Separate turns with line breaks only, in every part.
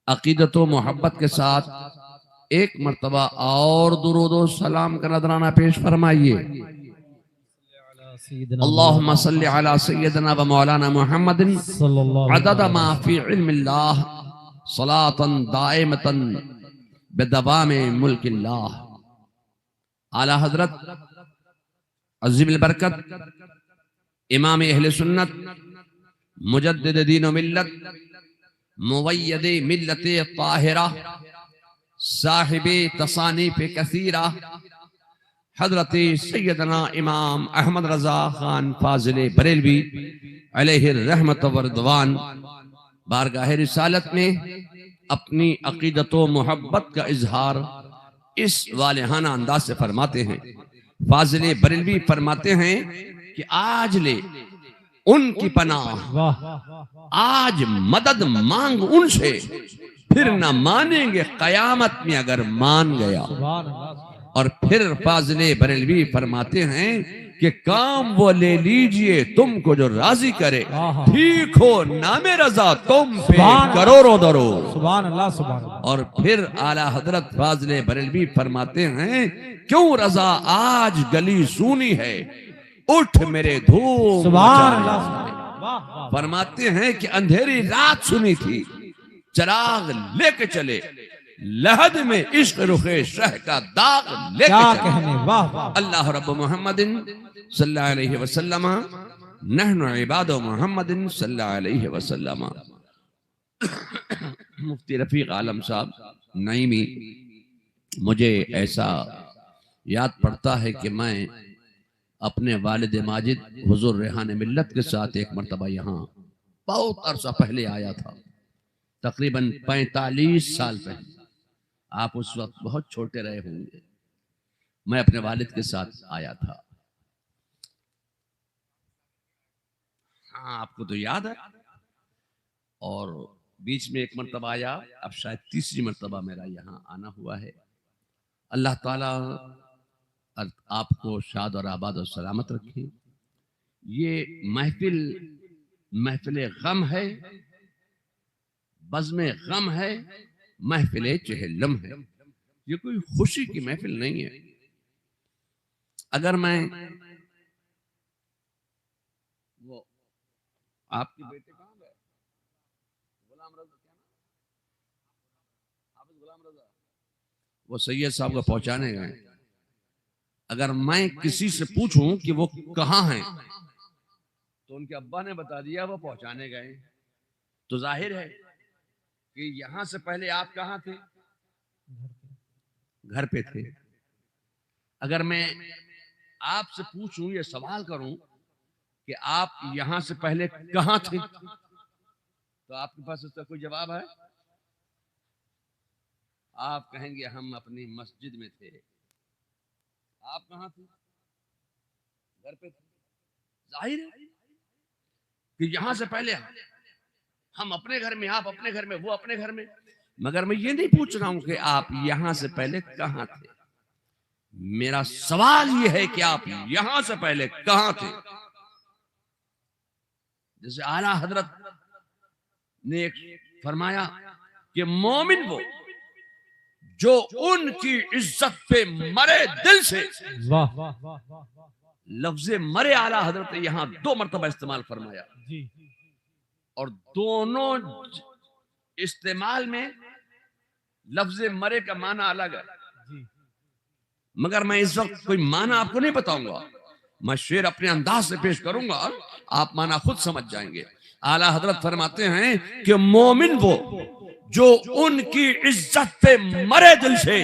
अकीदत व मोहब्बत के साथ एक मर्तबा और दुरूद व सलाम का नजराना पेश फरमाइए। अल्लाहुम्मा सल्ली अला सय्यदना व मौलाना मुहम्मदिन अदद मा फी इल्मिल्लाह सलातन दाइमतन बिदवामे मुल्किल्लाह। आला हजरत अज़ीमुल बरकत इमाम अहले सुन्नत मुजद्दिद दीन व मिल्लत मुवय्यद मिल्लत ताहिरा साहिबे तसानीफ कसीरा हजरत सैयदना इमाम अहमद रजा खान फाजिल बरेलवी अलैहि रहमत व रिदवान बारगाह रिसालत में अपनी अकीदत व मोहब्बत का इजहार इस वालिहाना अंदाज से फरमाते हैं। फाजिल बरेलवी फरमाते हैं कि आज ले उनकी पनाह, आज मदद मांग उनसे, फिर न मानेंगे कयामत में अगर मान गया। और फिर फाजिले बरेलवी फरमाते हैं कि काम वो ले लीजिए तुमको जो राजी करे, ठीक हो नामे रजा तुम पे करोड़ों दरो। सुभान अल्लाह, सुभान अल्लाह। और फिर आला हजरत फाजिले बरेलवी फरमाते हैं क्यों रजा आज गली सूनी है, उठ मेरे धूम। सुभान अल्लाह। फरमाते हैं कि अंधेरी रात सुनी थी, चिराग लेके चले, लहद में इश्क रुखे शह का दाग लेके चले। अल्लाह रब्ब मुहम्मदिन सल्लल्लाहु अलैहि वसल्लम नहनु इबादु मुहम्मदिन सल्लल्लाहु अलैहि वसल्लम। मुफ्ती रफीक आलम साहब नईमी, मुझे ऐसा याद पड़ता है कि मैं अपने वालिद माजिद हुजूर रेहान मिल्लत के साथ एक मरतबा यहाँ बहुत अरसा पहले आया था, तकरीबन 45 साल पहले। आप उस वक्त बहुत छोटे रहे होंगे। मैं अपने वालिद के साथ आया था। हाँ, आपको तो याद है। और बीच में एक मरतबा आया, अब शायद तीसरी मरतबा मेरा यहाँ आना हुआ है। अल्लाह ताला आपको शाद और आबाद और सलामत रखे। ये महफिल गम है, बज़्म गम है, महफिल चहलम है। ये कोई खुशी की महफिल नहीं है। अगर मैं वो आपके बेटे कहाँ गए, गुलाम रजा, क्या नाम, हाफिज गुलाम रजा, वो सैयद साहब को पहुंचाने गए। अगर मैं किसी से पूछूं कि वो कहाँ हैं, तो उनके अब्बा ने बता दिया वो पहुंचाने गए, तो जाहिर है कि यहां से पहले आप कहां थे, घर पे थे। अगर मैं आपसे पूछूं, ये सवाल करूं कि आप यहां से पहले कहां थे, तो आपके पास उसका कोई जवाब है? आप कहेंगे हम अपनी मस्जिद में थे। आप कहां थे? घर पे थे। जाहिर है कि यहां से पहले हम अपने घर में, आप अपने घर में, वो अपने घर में। मगर मैं ये नहीं पूछ रहा हूं कि आप यहां से पहले कहां थे। मेरा सवाल ये है कि आप यहां से पहले कहां थे। जैसे आला हजरत ने एक फरमाया कि मोमिन वो जो उनकी इज्जत पे मरे दिल से। लफ्ज मरे आला हजरत ने यहां 2 मरतबा इस्तेमाल फरमाया, और दोनों इस्तेमाल में लफ्ज मरे का माना अलग है। मगर मैं इस वक्त कोई माना आपको नहीं बताऊंगा, मैं शेर अपने अंदाज से पेश करूंगा, आप माना खुद समझ जाएंगे। आला हजरत फरमाते हैं कि मोमिन वो जो उनकी इज्जत पे मरे दिल से,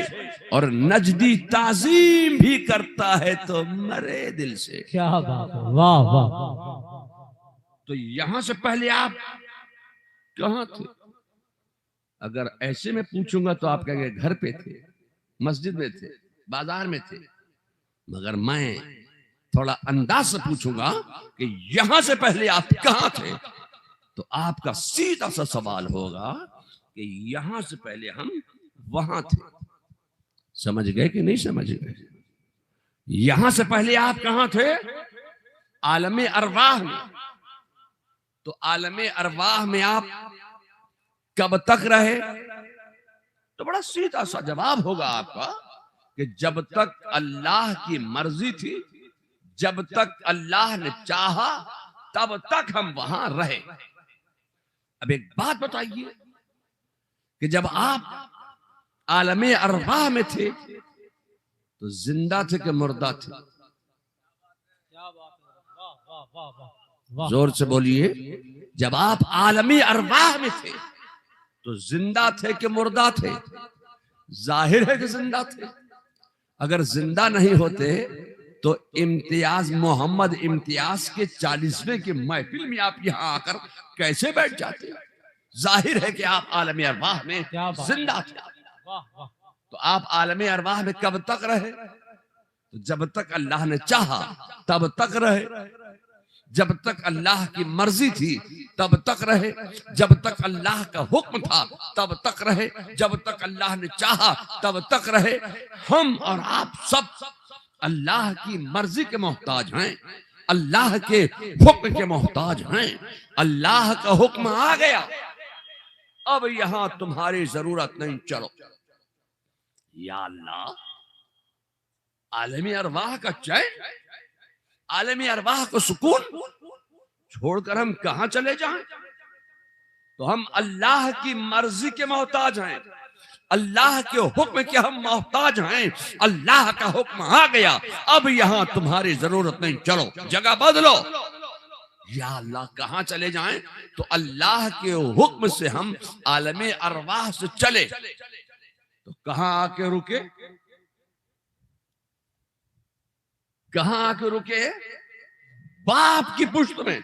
और नजदी ताजीम भी करता है तो मरे दिल से। क्या बात है, वाह वाह। तो यहां से पहले आप कहां थे? अगर ऐसे में पूछूंगा तो आप कहेंगे घर पे थे, मस्जिद में थे, बाजार में थे। मगर मैं थोड़ा अंदाज से पूछूंगा कि यहां से पहले आप कहां थे, तो आपका सीधा सा सवाल होगा कि यहां से पहले हम वहां थे। समझ गए कि नहीं समझ गए? यहां से पहले आप कहां थे? आलमे अरवाह में। तो आलमे अरवाह में आप कब तक रहे? तो बड़ा सीधा सा जवाब होगा आपका कि जब तक अल्लाह की मर्जी थी, जब तक अल्लाह ने चाहा, तब तक हम वहां रहे। अब एक बात बताइए कि जब आप आलमे अरवाह में थे तो जिंदा थे कि मुर्दा थे? जोर से बोलिए। जब आप आलमी अरवाह में थे तो जिंदा थे कि मुर्दा थे? जाहिर है कि जिंदा थे। अगर जिंदा नहीं होते तो इम्तियाज, मोहम्मद इम्तियाज के 40वें की महफिल में आप यहां आकर कैसे बैठ जाते? जाहिर है कि आप आलमी अरवाह में जिंदा थे। तो आप आलमी अरवाह में कब तक रहे? तो जब तक अल्लाह ने चाहा तब तक रहे, जब तक अल्लाह की मर्जी थी तब तक रहे, जब तक अल्लाह का हुक्म था तब तक रहे, जब तक अल्लाह ने चाहा तब तक रहे। हम और आप सब अल्लाह की मर्जी के मोहताज हैं, अल्लाह के हुक्म के मोहताज हैं। अल्लाह का हुक्म आ गया, अब यहां तुम्हारी जरूरत नहीं, चलो। या अल्लाह, आलमी अरवाह का चैन, आलमी अरवाह को सुकून छोड़कर हम कहां चले जाएं? तो हम अल्लाह की मर्जी के मोहताज हैं, अल्लाह के हुक्म के हम मोहताज हैं। अल्लाह का हुक्म आ गया, अब यहां तुम्हारी जरूरत नहीं, चलो जगह बदलो। या अल्लाह, कहां चले जाएं? तो अल्लाह के हुक्म से हम आलमे अरवाह से चले तो कहां आके रुके? कहां आके रुके? बाप की पुश्त में,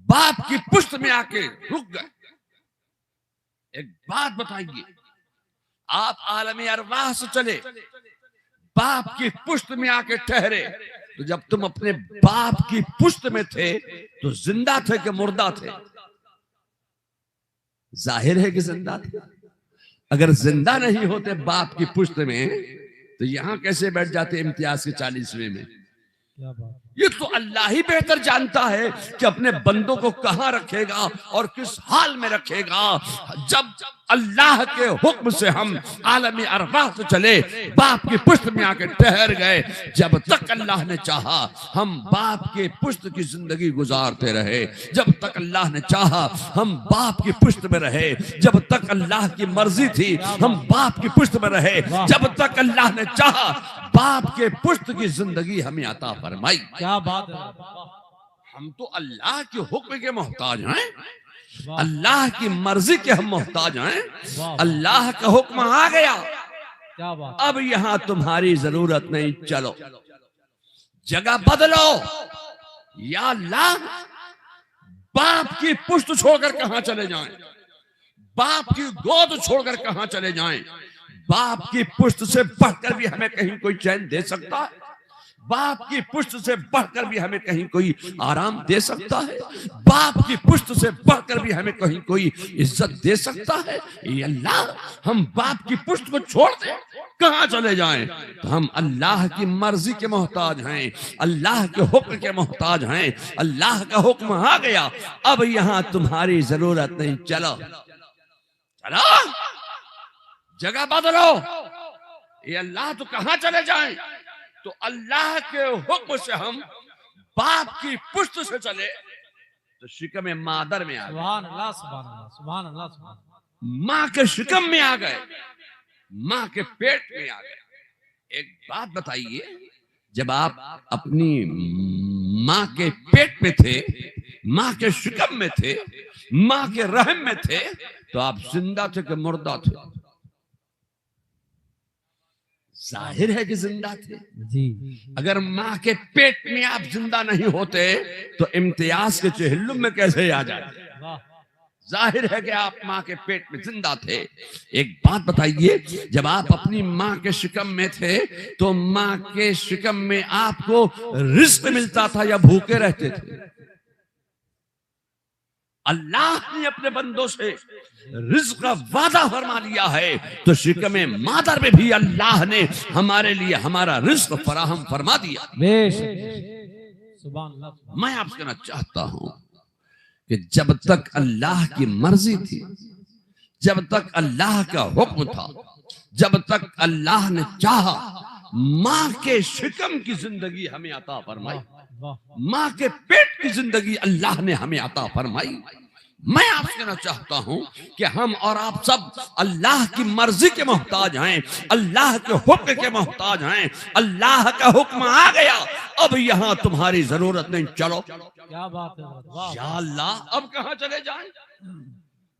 बाप की पुश्त में आके रुक गए। एक बात बताइए, आप आलमी अरवाह से चले, बाप की पुश्त में आके ठहरे, तो जब तुम अपने बाप की पुश्त में थे तो जिंदा थे कि मुर्दा थे? जाहिर है कि जिंदा थे। अगर जिंदा नहीं होते बाप की पुश्त में तो यहां कैसे बैठ जाते इम्तियाज के 40वें में? ये तो अल्लाह ही बेहतर जानता है कि अपने बंदों को कहां रखेगा और किस हाल में रखेगा। जब अल्लाह के हुक्म से हम आलमी अरवाह से चले, बाप की पुश्त में आके ठहर गए, जब तक अल्लाह ने चाहा हम बाप के पुश्त की जिंदगी गुजारते रहे, जब तक अल्लाह ने चाहा हम बाप की पुश्त में रहे, जब तक अल्लाह की मर्जी थी हम बाप की पुश्त में रहे, जब तक अल्लाह ने चाहा बाप के पुश्त की जिंदगी हमें अता फरमाई।
क्या बात है।
हम तो अल्लाह के हुक्म के मोहताज हैं, अल्लाह की मर्जी के हम मोहताज हैं। अल्लाह का हुक्म आ गया,
क्या बात।
अब यहां तुम्हारी जरूरत नहीं, चलो जगह बदलो। या अल्लाह, बाप की पुश्त छोड़कर कहां चले जाएं? बाप की गोद छोड़कर कहां चले जाएं? बाप की पुश्त से बढ़कर भी हमें कहीं कोई चैन दे सकता है? बाप की पुश्त से बढ़कर भी हमें कहीं कोई आराम दे सकता है? बाप की पुश्त से बढ़कर भी हमें कहीं कोई इज्जत दे सकता है? ये अल्लाह, हम बाप की पुश्त को छोड़ दें, कहां चले जाएं? तो हम अल्लाह की मर्जी के मोहताज हैं, अल्लाह के हुक्म के मोहताज हैं। अल्लाह का हुक्म आ गया, अब यहां तुम्हारी जरूरत नहीं, चलो चलो जगह बदलो। ये अल्लाह, तो कहां चले जाएं? तो अल्लाह के हुक्म से हम बाप की पुश्त से चले तो शिकम मादर में आ गए।
सुभान अल्लाह, सुभान अल्लाह, सुभान अल्लाह, सुभान।
माँ के शिकम में आ गए, माँ के पेट में आ गए। एक बात बताइए, जब आप अपनी माँ के पेट में थे, माँ के शिकम में थे, माँ के रहम में थे, तो आप जिंदा थे कि मुर्दा थे? जाहिर है कि जिंदा थे
जी।
अगर माँ के पेट में आप जिंदा नहीं होते तो इम्तियाज के चेहल्लुम में कैसे आ जाते? जाहिर है कि आप माँ के पेट में जिंदा थे। एक बात बताइए, जब आप अपनी माँ के शिकम में थे तो माँ के शिकम में आपको रिस्क मिलता था या भूखे रहते थे? अल्लाह ने अपने बंदों से रिज्क का वादा फरमा लिया है, तो शिकम मादर में भी अल्लाह ने हमारे लिए हमारा रिज्क फराहम फरमा दिया।
सुभान अल्लाह।
मैं आपसे कहना चाहता हूं कि जब तक अल्लाह की मर्जी थी, जब तक अल्लाह का हुक्म था, जब तक अल्लाह ने चाहा, माँ के शिकम की जिंदगी हमें अता फरमाई, माँ के पेट की जिंदगी अल्लाह ने हमें अता फरमाई। मैं आपसे कहना चाहता हूं कि हम और आप सब अल्लाह की मर्जी के मोहताज हैं, अल्लाह के हुक्म के मोहताज हैं। अल्लाह का हुक्म आ गया, अब यहां तुम्हारी जरूरत नहीं, चलो।
क्या बात है,
या अल्लाह, अब कहां चले जाएं?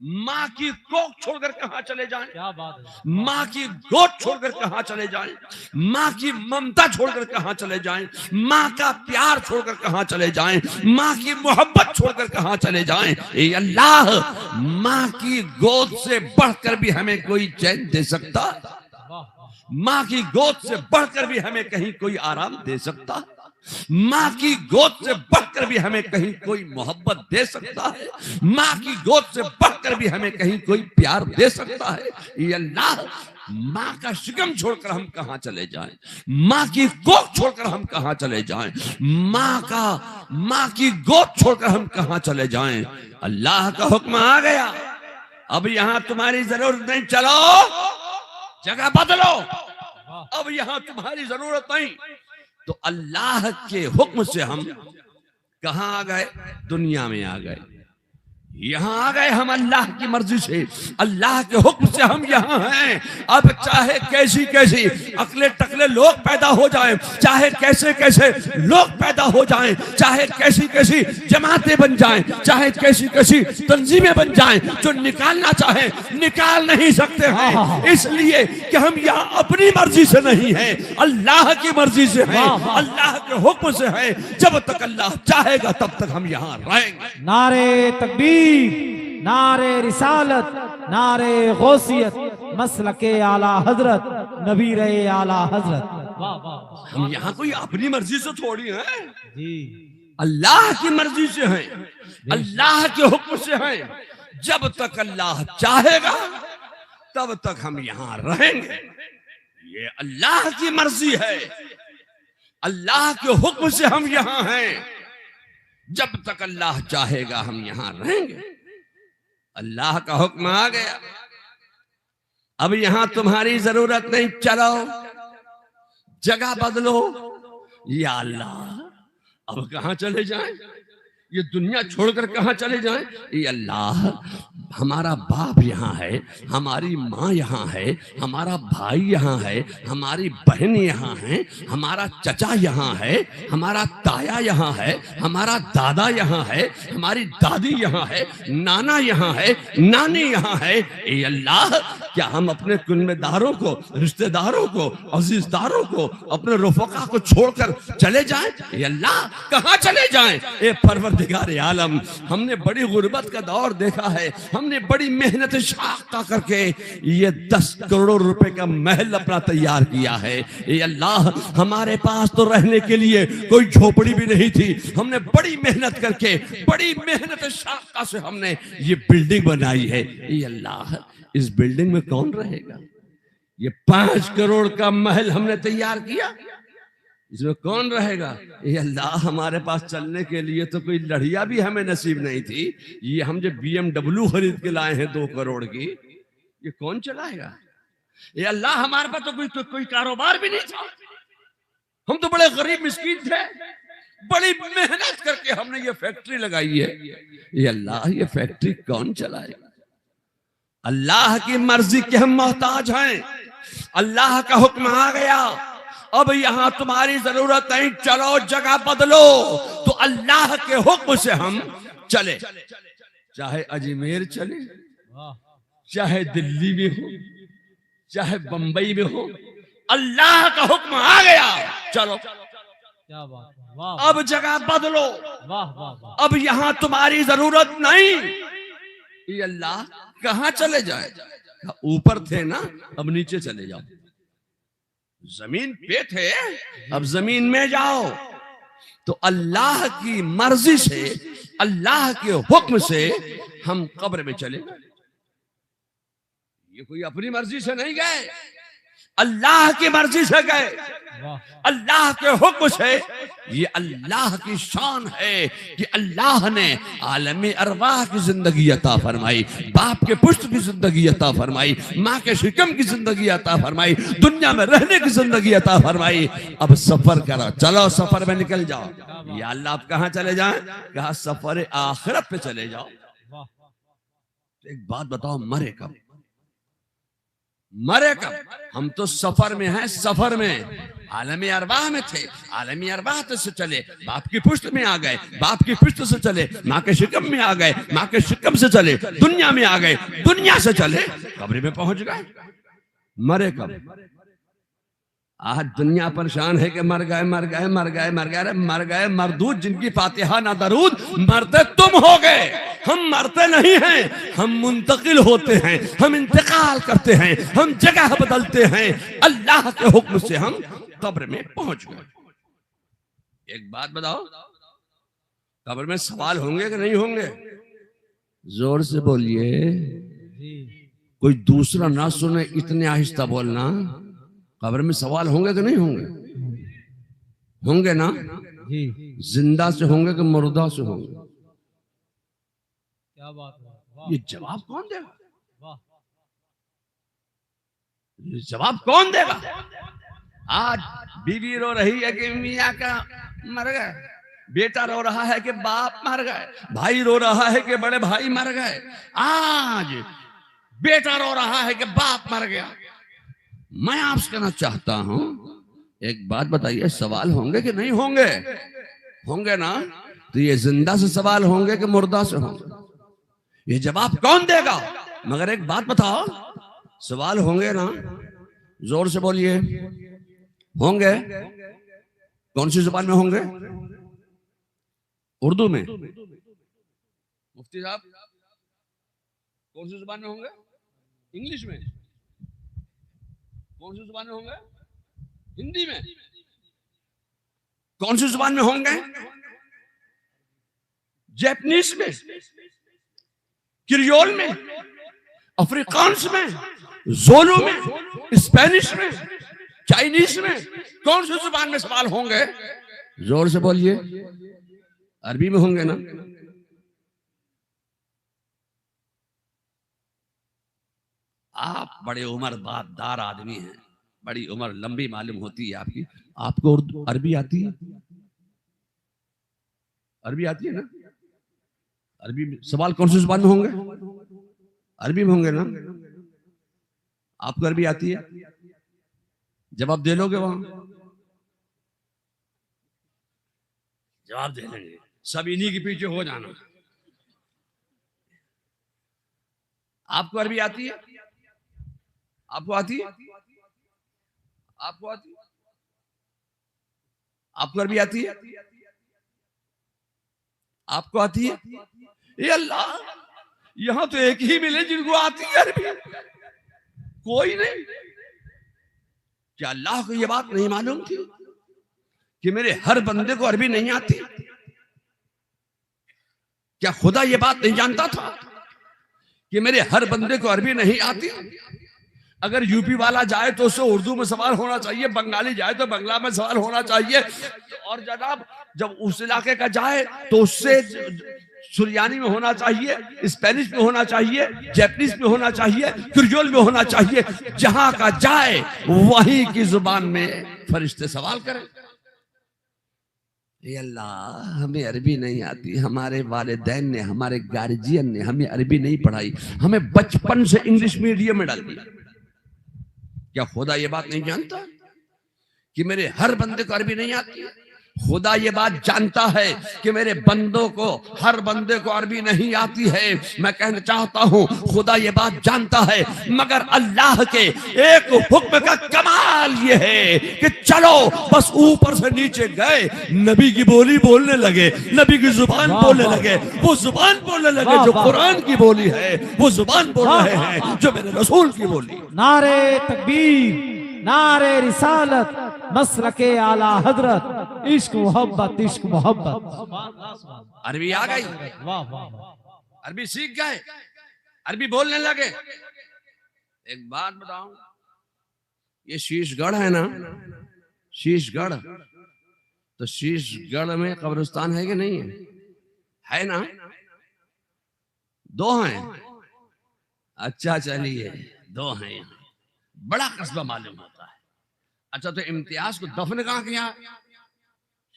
माँ की कोख छोड़कर कहां चले जाएं?
क्या बात है,
माँ की गोद छोड़कर कहां चले जाएं? माँ की ममता छोड़कर कहां चले जाएं? माँ का प्यार छोड़कर कहां चले जाएं? माँ की मोहब्बत छोड़कर कहां चले जाएं? ए अल्लाह, माँ की गोद से बढ़कर भी हमें कोई चैन दे सकता? माँ की गोद से बढ़कर भी हमें कहीं कोई आराम दे सकता? माँ की गोद से बढ़कर भी हमें कहीं कोई मोहब्बत दे सकता है? माँ की गोद से बढ़कर भी हमें कहीं कोई प्यार दे सकता है? ये अल्लाह, माँ का शिकम छोड़कर हम कहां चले जाएं? माँ की गोद छोड़कर हम कहां चले जाएं? माँ की गोद छोड़कर हम कहां चले जाएं? अल्लाह का हुक्म आ गया, अब यहां तुम्हारी जरूरत नहीं, चलो जगह बदलो, अब यहां तुम्हारी जरूरत नहीं। तो अल्लाह के हुक्म से हम कहां आ गए? दुनिया में आ गए, यहां आ गए हम अल्लाह की मर्जी से, अल्लाह के हुक्म से हम यहां हैं। अब चाहे कैसी कैसी अकले टकले लोग पैदा हो जाएं, चाहे कैसे कैसे लोग पैदा हो जाएं, चाहे कैसी कैसी जमातें बन जाएं, चाहे कैसी कैसी तंजीमें बन जाएं, जो निकालना चाहे निकाल नहीं सकते हैं, इसलिए कि हम यहाँ अपनी मर्जी से नहीं हैं, अल्लाह की मर्जी से हैं, अल्लाह के हुक्म से हैं। जब तक अल्लाह चाहेगा तब तक हम यहाँ रहेंगे।
नारे तकबीर, नारे रिसालत, नारे गौसियत, मसलके आला हजरत, नबीर आला हजरत। वाह वाह,
हम यहाँ कोई अपनी मर्जी से थोड़ी हैं,
जी
अल्लाह की मर्जी से हैं, अल्लाह के हुक्म से हैं। जब तक अल्लाह चाहेगा तब तक हम यहाँ रहेंगे, ये अल्लाह की मर्जी है, अल्लाह के हुक्म से हम यहाँ हैं। जब तक अल्लाह चाहेगा हम यहां रहेंगे। अल्लाह का हुक्म आ गया, अब यहां तुम्हारी जरूरत नहीं, चलो जगह बदलो। या अल्लाह, अब कहां चले जाएं? ये दुनिया छोड़कर कहां चले जाएं? ये अल्लाह, हमारा बाप यहाँ है, हमारी माँ यहाँ है, हमारा भाई यहाँ है, हमारी बहन यहाँ है, हमारा चचा यहाँ है, हमारा ताया यहाँ है, हमारा दादा यहाँ है, हमारी दादी यहाँ है, नाना यहाँ है, नानी यहाँ है। ये अल्लाह, क्या हम अपने कुन्मेदारों को, रिश्तेदारों को, अजीजदारों को, अपने रफका को छोड़कर चले जाएं? ये अल्लाह, कहां चले जाएं? ए परवरदिगार आलम, हमने बड़ी गुर्बत का दौर देखा है, हमने बड़ी मेहनत शाक़ा करके ये 10 करोड़ रुपए का महल अपना तैयार किया है। ये अल्लाह, हमारे पास तो रहने के लिए कोई झोपड़ी भी नहीं थी, हमने बड़ी मेहनत करके, बड़ी मेहनत शाक़ा से हमने ये बिल्डिंग बनाई है। ये अल्लाह, इस बिल्डिंग में कौन रहेगा? ये 5 करोड़ का महल हमने तैयार किया, इसमें कौन रहेगा? ये अल्लाह, हमारे पास चलने के लिए तो कोई लड़िया भी हमें नसीब नहीं थी, ये हम जो BMW खरीद के लाए हैं 2 करोड़ की, ये कौन चलाएगा? ये अल्लाह, हमारे पास तो कोई कारोबार भी नहीं था, हम तो बड़े गरीब मिस्कीन थे, बड़ी मेहनत करके हमने ये फैक्ट्री लगाई है। ये अल्लाह, ये फैक्ट्री कौन चलाएगा? अल्लाह की मर्जी के हम मोहताज हैं, अल्लाह का हुक्म आ गया, अब यहां तुम्हारी जरूरत नहीं, चलो जगह बदलो। तो अल्लाह के हुक्म से हम चले, चाहे अजमेर चले, चाहे दिल्ली में हो, चाहे बंबई में हो, अल्लाह का हुक्म आ गया, चलो।
क्या बात, वाह,
अब जगह बदलो,
वाह वाह वाह,
अब यहां तुम्हारी जरूरत नहीं। ये अल्लाह, कहां चले जाए? ऊपर थे ना, अब नीचे चले जाओ, जमीन पे थे, अब जमीन में जाओ। तो अल्लाह की मर्जी से, अल्लाह के हुक्म से हम कब्र में चले गए। ये कोई अपनी मर्जी से नहीं गए, अल्लाह की मर्जी से गए,
वाह
अल्लाह के हुक्म से। ये अल्लाह की शान है कि अल्लाह ने आलमी अरवाह की जिंदगी अता फरमाई, बाप के पुष्ट की जिंदगी अता फरमाई, माँ के शिकम की जिंदगी अता फरमाई, दुनिया में रहने की जिंदगी अता फरमाई। अब सफर करो, चलो सफर में निकल जाओ। या अल्लाह आप कहाँ चले जाएं? कहा सफर आखिरत पे चले जाओ।
वाह
एक बात बताओ, मरे कब? मरे कब? हम तो सफर में हैं, सफर में। आलमी अरवाह में थे, आलमी अरवाह से चले, बाप की पुष्ट में आ गए, बाप की पुष्ट से चले, माँ के शिकम में आ गए, माँ के शिकम से चले, दुनिया में आ गए, दुनिया से चले, कब्र में पहुंच गए। मरे कब? आज दुनिया परेशान है कि मर गए मर गए मर गए मर गए। अरे मर गए मरदूद जिनकी फातिहा ना दरूद, मरते तुम हो गए, हम मरते नहीं हैं, हम मुंतकिल होते हैं, हम इंतकाल करते हैं, हम जगह बदलते हैं, अल्लाह के हुक्म से हम कब्र में पहुंच गए। एक बात बताओ, कब्र में सवाल होंगे कि नहीं होंगे? जोर से बोलिए,
जी
कोई दूसरा ना सुने, इतने आहिस्ता बोलना। कब्र में सवाल होंगे कि नहीं होंगे? होंगे ना?
जी
जिंदा से होंगे कि मुर्दा से होंगे?
क्या बात है, वाह
ये जवाब कौन देगा?
वाह
ये जवाब कौन देगा? आज बीवी रो रही है कि मियाँ का मर गए, बेटा रो रहा है कि बाप मर गए, भाई रो रहा है कि बड़े भाई मर गए। आज बेटा रो रहा है कि बाप मर गया। मैं आपसे कहना चाहता हूं, एक बात बताइए, सवाल होंगे कि नहीं होंगे? होंगे ना? तो ये जिंदा से सवाल होंगे कि मुर्दा से होंगे? ये जवाब कौन देगा? मगर एक बात बताओ, सवाल होंगे ना? जोर से बोलिए, होंगे। कौन सी जुबान में होंगे? उर्दू में? मुफ्ती साहब कौन सी जुबान में होंगे? इंग्लिश में? कौन सी जुबान में होंगे? हिंदी में? कौन सी जुबान में होंगे? जापानीज में, क्रियोल में, अफ्रीकांस में, जोलू में, स्पेनिश में, चाइनीज में? कौन सी जुबान में सवाल होंगे? जोर से बोलिए। अरबी में होंगे ना? आप बड़े उम्रदार आदमी हैं, बड़ी उम्र लंबी मालूम होती है आपकी। आपको उर्दू अरबी आती है? अरबी आती है ना? अरबी में सवाल कौन सी जुबान में होंगे? अरबी में होंगे ना? आपको अरबी आती है? जवाब दे लोगे? वहां जवाब दे लेंगे, सब इन्हीं के पीछे हो जाना। आपको अरबी आती है? आपको आती है? आपको आती है? आपको अरबी आती है? आपको आती है? ये अल्लाह, यहां तो एक ही मिले जिनको आती है अरबी, कोई नहीं। क्या अल्लाह को यह बात नहीं मालूम थी कि मेरे हर बंदे को अरबी नहीं आती? क्या खुदा यह बात नहीं जानता था कि मेरे हर बंदे को अरबी नहीं आती? अगर यूपी वाला जाए तो उससे उर्दू में सवाल होना चाहिए, बंगाली जाए तो बंगला में सवाल होना चाहिए, और जनाब जब उस इलाके का जाए तो उससे सुरियानी में होना चाहिए, स्पेनिश में होना चाहिए, जापानीज में होना चाहिए, क्रियोल में होना चाहिए। जहां का जाए वहीं की जुबान में फरिश्ते सवाल करें। ये अल्लाह, हमें अरबी नहीं आती, हमारे वालिदैन ने, हमारे गार्जियन ने हमें अरबी नहीं पढ़ाई, हमें बचपन से इंग्लिश मीडियम में डाल दिया। क्या खुदा ये बात नहीं जानता कि मेरे हर बंदे को अरबी नहीं आती? खुदा ये बात जानता है कि मेरे बंदों को, हर बंदे को अरबी नहीं आती है। मैं कहना चाहता हूं, खुदा ये बात जानता है, मगर अल्लाह के एक हुक्म का कमाल ये है कि चलो बस ऊपर से नीचे गए, नबी की बोली बोलने लगे, नबी की जुबान बोलने लगे, वो जुबान बोलने लगे जो कुरान की बोली है, वो जुबान बोल रहे हैं जो मेरे रसूल की बोली।
नारे तकबीर, नारे रिसालत, मसलके आला हजरत, इश्क मोहब्बत, इश्क मोहब्बत।
अरबी आ गई,
वाह वाह,
अरबी सीख गए, अरबी बोलने लगे। एक बात बताऊं, ये शीशगढ़ है ना, शीशगढ़, तो शीशगढ़ में कब्रिस्तान है कि नहीं है? है ना? दो हैं। अच्छा चलिए, दो हैं यहाँ। बड़ा कस्बा मालूम होता है। अच्छा तो इम्तियाज को दफन कहाँ किया?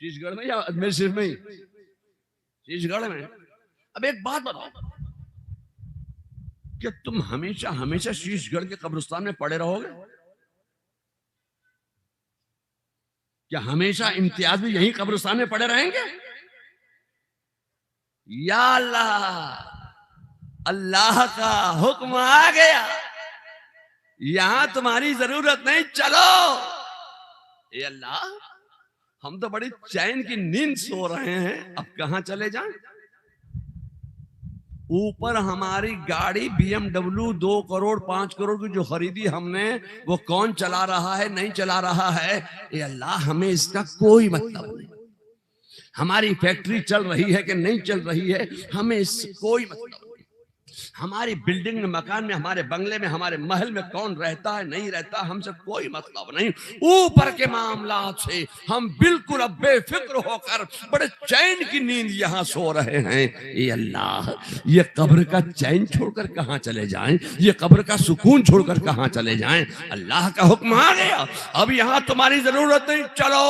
शीशगढ़ में या अजमेर शरीफ में? शीशगढ़ में। अब एक बात बताओ, क्या तुम हमेशा हमेशा शीशगढ़ के कब्रिस्तान में पड़े रहोगे? क्या हमेशा इम्तियाज भी यही कब्रिस्तान में पड़े रहेंगे? या अल्लाह, अल्लाह का हुक्म आ गया, यहां तुम्हारी जरूरत नहीं, चलो। ये अल्लाह, हम तो बड़ी चैन की नींद सो रहे हैं, अब कहां चले जाएं? ऊपर हमारी गाड़ी BMW 2 करोड़ 5 करोड़ की जो खरीदी हमने, वो कौन चला रहा है, नहीं चला रहा है, ये अल्लाह हमें इसका कोई मतलब नहीं। हमारी फैक्ट्री चल रही है कि नहीं चल रही है, हमें इससे कोई मतलब नहीं। हमारी बिल्डिंग में, मकान में, हमारे बंगले में, हमारे महल में कौन रहता है नहीं रहता, हमसे कोई मतलब नहीं। ऊपर के मामलात से हम बिल्कुल अब बेफिक्र होकर बड़े चैन की नींद यहाँ सो रहे हैं। ये अल्लाह, ये कब्र का चैन छोड़कर कहाँ चले जाएं, ये कब्र का सुकून छोड़कर कहाँ चले जाएं? अल्लाह का हुक्म आ गया, अब यहाँ तुम्हारी जरूरत नहीं, चलो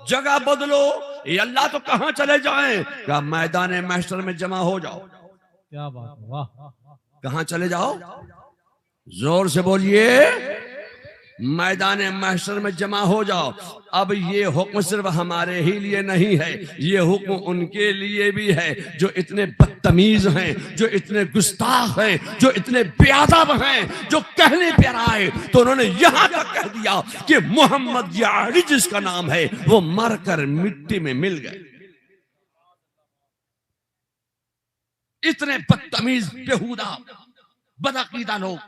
जगह बदलो। ये अल्लाह, तो कहाँ चले जाएं? क्या मैदान महशर में जमा हो जाओ।
क्या बात है, वाह।
कहां चले जाओ? जोर से बोलिए, मैदान महशर में जमा हो जाओ। अब ये हुक्म सिर्फ हमारे ही लिए नहीं है, ये हुक्म उनके लिए भी है जो इतने बदतमीज हैं, जो इतने गुस्ताख हैं, जो इतने बेअदब हैं, जो कहने पर आए तो उन्होंने यहां तक कह दिया कि मोहम्मद यारी जिसका नाम है वो मरकर मिट्टी में मिल गए। इतने बदतमीज, बेहुदा, बदअकीदा लोग,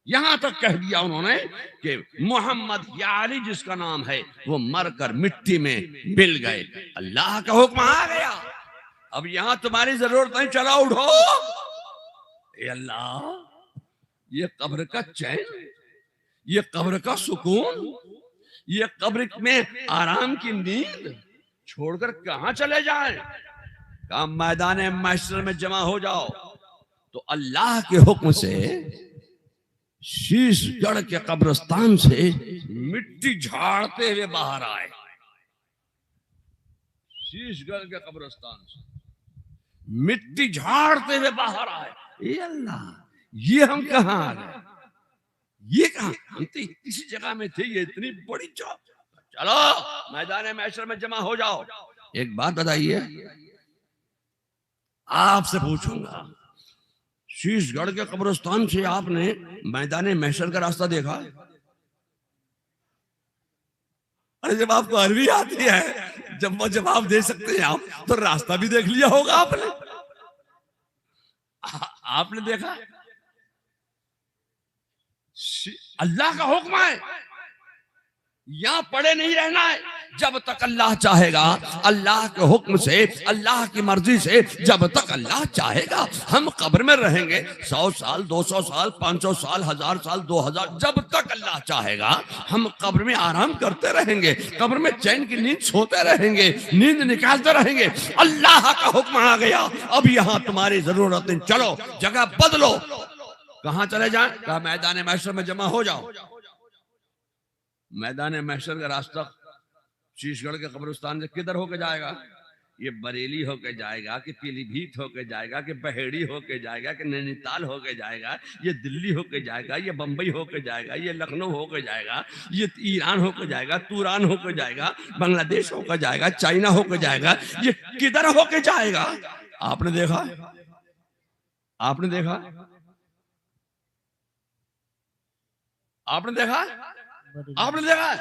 यहां तक कह दिया उन्होंने कि मोहम्मद यारी जिसका नाम है वो मरकर मिट्टी में मिल गए। अल्लाह का हुक्म आ गया, अब यहां तुम्हारी जरूरत नहीं, चलो उठो। ए अल्लाह, ये कब्र का चैन, ये कब्र का सुकून, ये कब्र में आराम की नींद छोड़कर कहां चले जाएं? कहा मैदान महशर में जमा हो जाओ। तो अल्लाह के हुक्म से शीशगढ़ के कब्रिस्तान से मिट्टी झाड़ते हुए बाहर आए। शीशगढ़ के कब्रिस्तान से मिट्टी झाड़ते हुए बाहर आए। ये अल्लाह, ये हम कहां आ गए? ये कहां? हम तो इसी जगह में थे, ये इतनी बड़ी जगह। चलो मैदान महशर में जमा हो जाओ। एक बात बताइए, आपसे पूछूंगा, शीशगढ़ के कब्रिस्तान से आपने मैदान महशर का रास्ता देखा? अरे जब आपको अरबी आती है, जब वो जवाब दे सकते हैं आप, तो रास्ता भी देख लिया होगा आपने। आपने देखा? अल्लाह का हुक्म है, यहां पड़े नहीं रहना है। जब तक अल्लाह चाहेगा, अल्लाह के हुक्म से, अल्लाह की मर्जी से, जब तक अल्लाह चाहेगा हम कब्र में रहेंगे। 100 साल, 200 साल, 500 साल, 1000 साल, 2000, जब तक अल्लाह चाहेगा हम कब्र में आराम करते रहेंगे, कब्र में चैन की नींद सोते रहेंगे, नींद निकालते रहेंगे। अल्लाह का हुक्म आ गया, अब यहां तुम्हारी जरूरत नहीं, चलो जगह बदलो। कहां चले जाएं? कहा मैदान महशर में जमा हो जाओ। मैदान महशर का रास्ता शीशगढ़ के कब्रिस्तान से किधर होके जाएगा? ये बरेली होके जाएगा कि पीलीभीत होके जाएगा कि बहेड़ी होके जाएगा कि नैनीताल होके जाएगा, ये दिल्ली होके जाएगा, ये बंबई होके जाएगा, ये लखनऊ होके जाएगा, ये ईरान होके जाएगा, तुरान होके जाएगा, बांग्लादेश होके जाएगा, चाइना होके जाएगा, ये किधर होके जाएगा? आपने देखा? आपने देखा? आपने देखा? आपने देखा?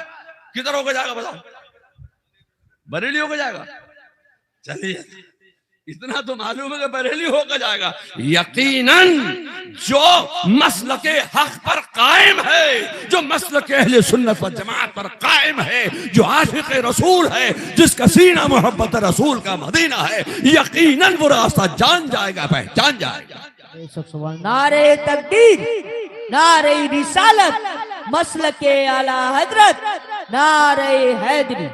किधर होके जाएगा बताओ? बरेली होकर जाएगा। चलिए इतना तो मालूम है कि बरेली होकर जाएगा। यकीनन जो मसलके हक पर कायम है, जो मसलके अहले सुन्नत व जमात पर कायम है, जो आशिक रसूल है, जिसका सीना मोहब्बत रसूल का मदीना है, यकीनन वो रास्ता जान जाएगा, पहचान जाएगा।
नारे तकबीर, नारे रिसालत, मसलके आला हजरत नारे हैदरी।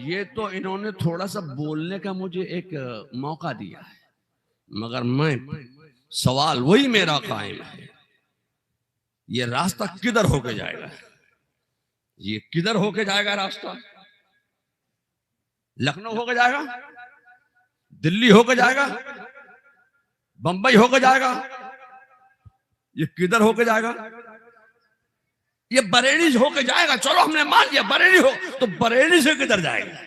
ये तो इन्होंने थोड़ा सा बोलने का मुझे एक मौका दिया है, मगर मैं सवाल वही मेरा कायम है, ये रास्ता किधर होके जाएगा? ये किधर होके जाएगा रास्ता? लखनऊ होके जाएगा, दिल्ली होके जाएगा, बंबई होके जाएगा, ये किधर होके जाएगा? ये बरेली से होके जाएगा। चलो हमने मान लिया बरेली हो, तो बरेली से किधर जाएगा?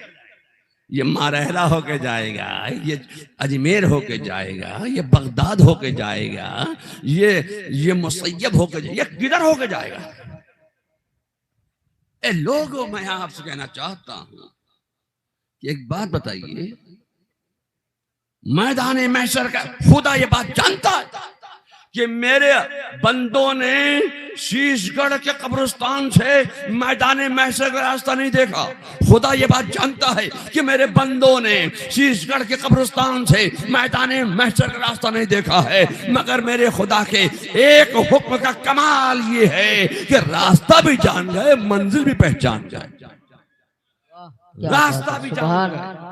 ये मारहला होके जाएगा, ये अजमेर होके जाएगा, ये बगदाद होके जाएगा, ये मुसैयब होके जाएगा, ये किधर होके जाएगा? ए लोगों, मैं आपसे कहना चाहता हूं कि एक बात बताइए, मैदान महशर का खुदा ये बात जानता है कि मेरे बंदों ने शीशगढ़ के कब्रिस्तान से मैदान महशर का रास्ता नहीं देखा। खुदा ये बात जानता है कि मेरे बंदों ने शीशगढ़ के कब्रिस्तान से मैदान महशर का रास्ता नहीं देखा है, मगर मेरे खुदा के एक हुक्म का कमाल ये है कि रास्ता भी जान गए, मंजिल भी पहचान गए। रास्ता भी जान गए,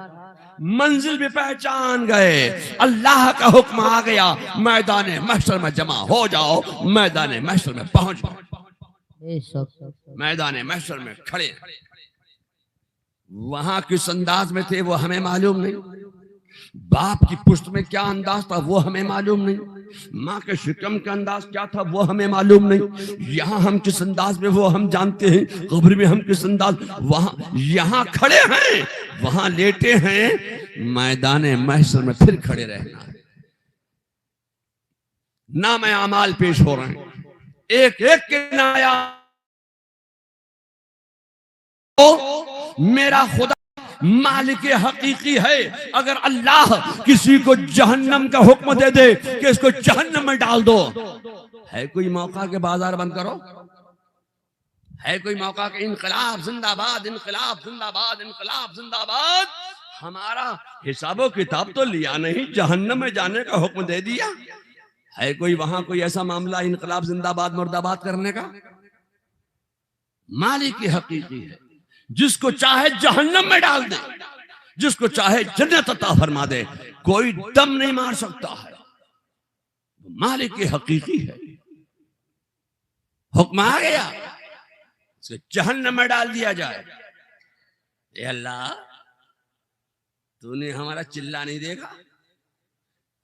मंजिल भी पहचान गए। अल्लाह का हुक्म आ गया, मैदान महशर में जमा हो जाओ, मैदान महशर में पहुंच जाओ। मैदान महशर में खड़े, वहां किस अंदाज में थे वो हमें मालूम नहीं, बाप की पुष्ट में क्या अंदाज था वो हमें मालूम नहीं, माँ के शिकम का अंदाज क्या था वो हमें मालूम नहीं। यहाँ हम किस अंदाज में वो हम जानते हैं, कब्र में हम किस अंदाज, वहां यहाँ खड़े हैं, वहां लेटे हैं, मैदान महशर में फिर खड़े रहना है। नाम अमाल पेश हो रहे हैं, एक एक के नाया मेरा खुदा मालिक हकीकी है। अगर अल्लाह किसी को जहन्नम का हुक्म दे दे कि इसको जहन्नम में डाल दो, है कोई मौका के बाजार बंद करो? है कोई मौका के इनकलाब जिंदाबाद, इनकलाब जिंदाबाद, इनकलाब जिंदाबाद? हमारा हिसाबो किताब तो लिया नहीं, जहन्नम में जाने का हुक्म दे दिया। है कोई वहां कोई ऐसा मामला इनकलाब जिंदाबाद मुर्दाबाद करने का? मालिक हकीकी है, जिसको चाहे जहन्नम में डाल दे, जिसको चाहे जन्नत अता फरमा दे, कोई दम नहीं मार सकता है। मालिक हकीकी है, हुक्म आ गया, इसको जहन्नम में डाल दिया जाए। ए अल्लाह, तूने हमारा चिल्ला नहीं देखा?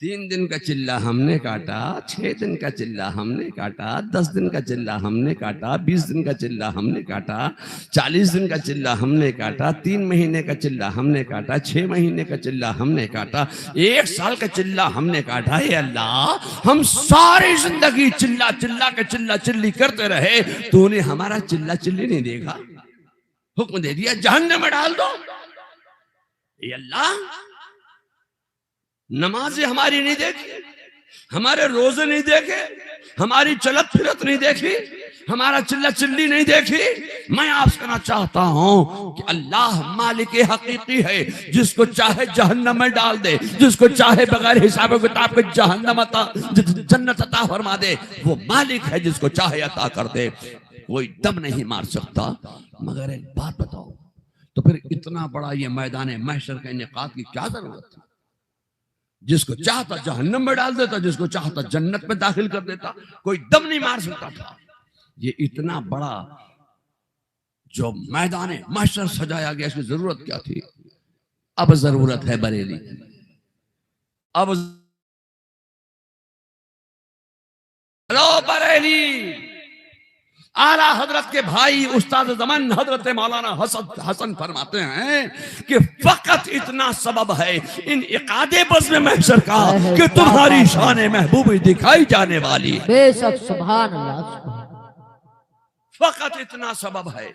3 दिन का चिल्ला हमने काटा, 6 दिन का चिल्ला हमने काटा, 10 दिन का चिल्ला हमने काटा, 20 दिन का चिल्ला हमने काटा, 40 दिन का चिल्ला हमने काटा, 3 महीने का चिल्ला हमने काटा, 6 महीने का चिल्ला हमने काटा, 1 साल का चिल्ला हमने काटा। हे अल्लाह, हम सारी जिंदगी चिल्ला चिल्ला के चिल्ला चिल्ली करते रहे, तूने हमारा चिल्ला चिल्ली नहीं देखा, हुक्म दे दिया जहन्नम में डाल दो। हे अल्लाह, नमाजें हमारी नहीं देखी, हमारे रोजे नहीं देखे, हमारी चलत फिरत नहीं देखी, हमारा चिल्ला चिल्ली नहीं देखी। मैं आपसे कहना चाहता हूं कि अल्लाह मालिक हकीकी है, जिसको चाहे जहन्नम में डाल दे, जिसको चाहे बगैर हिसाब किताब के जहन्नम अता जन्नत अता फरमा दे, वो मालिक है, जिसको चाहे अता कर दे, कोई दम नहीं मार सकता। मगर एक बात बताओ, तो फिर इतना बड़ा ये मैदान महशर का इनेकाद की क्या जरूरत थी? जिसको चाहता जहन्नम में डाल देता, जिसको चाहता जन्नत में दाखिल कर देता, कोई दम नहीं मार सकता था। ये इतना बड़ा जो मैदान महशर सजाया गया, इसकी जरूरत क्या थी? अब जरूरत है बरेली, अब हेलो बरेली, आला हजरत के भाई उस्ताद ज़मान हजरत मौलाना हसन फरमाते हैं कि फकत इतना सबब है इन इकादे बज़्म महशर का कि तुम्हारी शान महबूबी दिखाई जाने वाली है।
बेशक, सुभान अल्लाह।
फकत इतना सबब है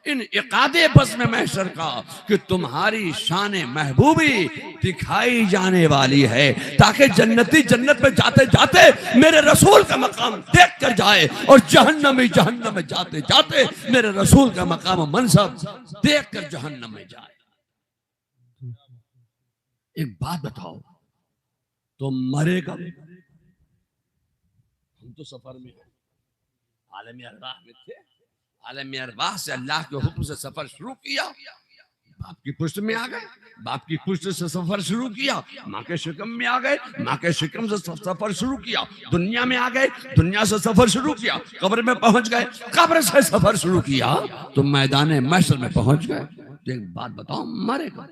इन इकादे बज़्म महशर का कि तुम्हारी शान महबूबी दिखाई जाने वाली है, ताकि जन्नती जन्नत में जाते जाते मेरे रसूल का मकाम देख कर जाए, और जहन्नमी जहन्नम में जाते जाते मेरे रसूल का मकाम मनसब देख कर जहन्नम में जाए। एक बात बताओ, तो मरेगा? हम तो सफर में हैं, आलम अरवाह में थे, आलम अरवाह से अल्लाह के हुक्म से सफर शुरू किया, बाप की पुष्ट में आ गए, बाप की पुष्ट से सफर शुरू किया, माँ के शिकम में आ गए, माँ के शिकम से सफर शुरू किया, दुनिया में आ गए, दुनिया से सफर शुरू किया, कब्र में पहुंच गए, कब्र से सफर शुरू किया तो मैदान महशर में पहुंच गए। तो एक बात बताओ, मरेगा?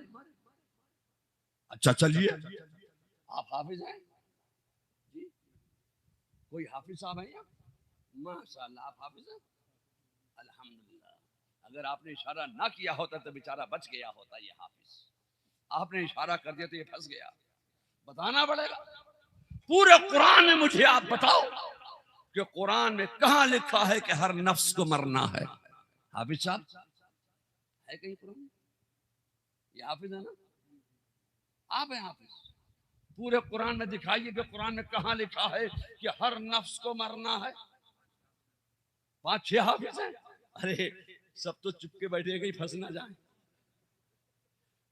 अच्छा चलिए, आप हाफिज हैं जी? कोई हाफिज साहब है यहाँ? माशाल्लाह, आप हाफिज हैं? अल्हम्दुलिल्लाह। अगर आपने इशारा ना किया होता तो बेचारा बच गया होता ये हाफिज। आपने इशारा कर दिया तो ये फंस गया। बताना पड़ेगा पूरे कुरान में। मुझे आप बताओ कि कुरान में कहां लिखा है कि हर नफ्स को मरना है? हाफिज साहब है कहीं कुरान में? ये हाफिज है ना? आप हैं हाफिज? पूरे कुरान में दिखाइए कि कुरान में कहां लिखा है कि हर नफ्स को मरना है। 5-6 हाफिज हैं। अरे सब तो चुपके बैठे कहीं फंस ना जाए।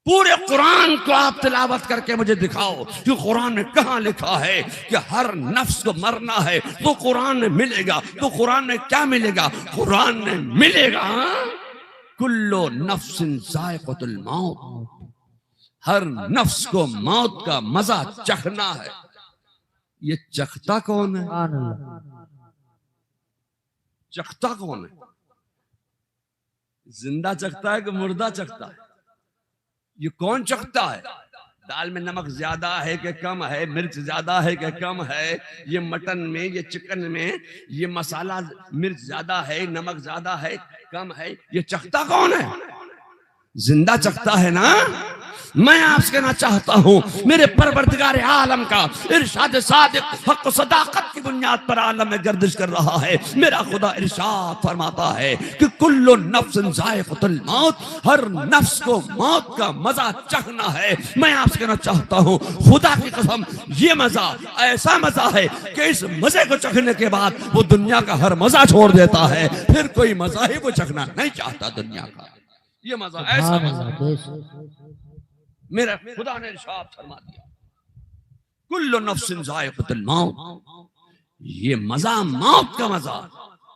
पूरे कुरान को आप तिलावत करके मुझे दिखाओ कि कुरान में कहां लिखा है कि हर नफ्स को मरना है। तो कुरान में मिलेगा, तो कुरान में क्या मिलेगा? कुरान में मिलेगा कुल्लो नफ्सिन ज़ाइक़तुल मौत, हर नफ्स को मौत का मजा चखना है। ये चखता कौन है? चखता कौन है? जिंदा चखता है कि मुर्दा चखता है? ये कौन चखता है? दाल में नमक ज्यादा है कि कम है, मिर्च ज्यादा है कि कम है, ये मटन में, ये चिकन में, ये मसाला मिर्च ज्यादा है, नमक ज्यादा है, कम है, ये चखता कौन है? जिंदा चखता है ना। मैं आपसे कहना चाहता हूं, मेरे परवरदिगार आलम का इरशाद सादिक हक सदाकत की बुनियाद पर आलम में गर्दिश कर रहा है। मेरा खुदा इरशाद फरमाता है कि कुल्लु नफ्सिन ज़ाइक़तुल मौत, हर नफ्स को मौत का मजा चखना है। मैं आपसे कहना चाहता हूं, खुदा की कसम, ये मजा ऐसा मजा है कि इस मजे को चखने के बाद वो दुनिया का हर मजा छोड़ देता है, फिर कोई मजा ही वो चखना नहीं चाहता दुनिया का। ये मजा ऐसा मजा मेरा खुदा ने इरशाद फरमा दिया, कुल्लु नफ्सिन ज़ाइक़तुल मौत। ये मजा मौत का मजा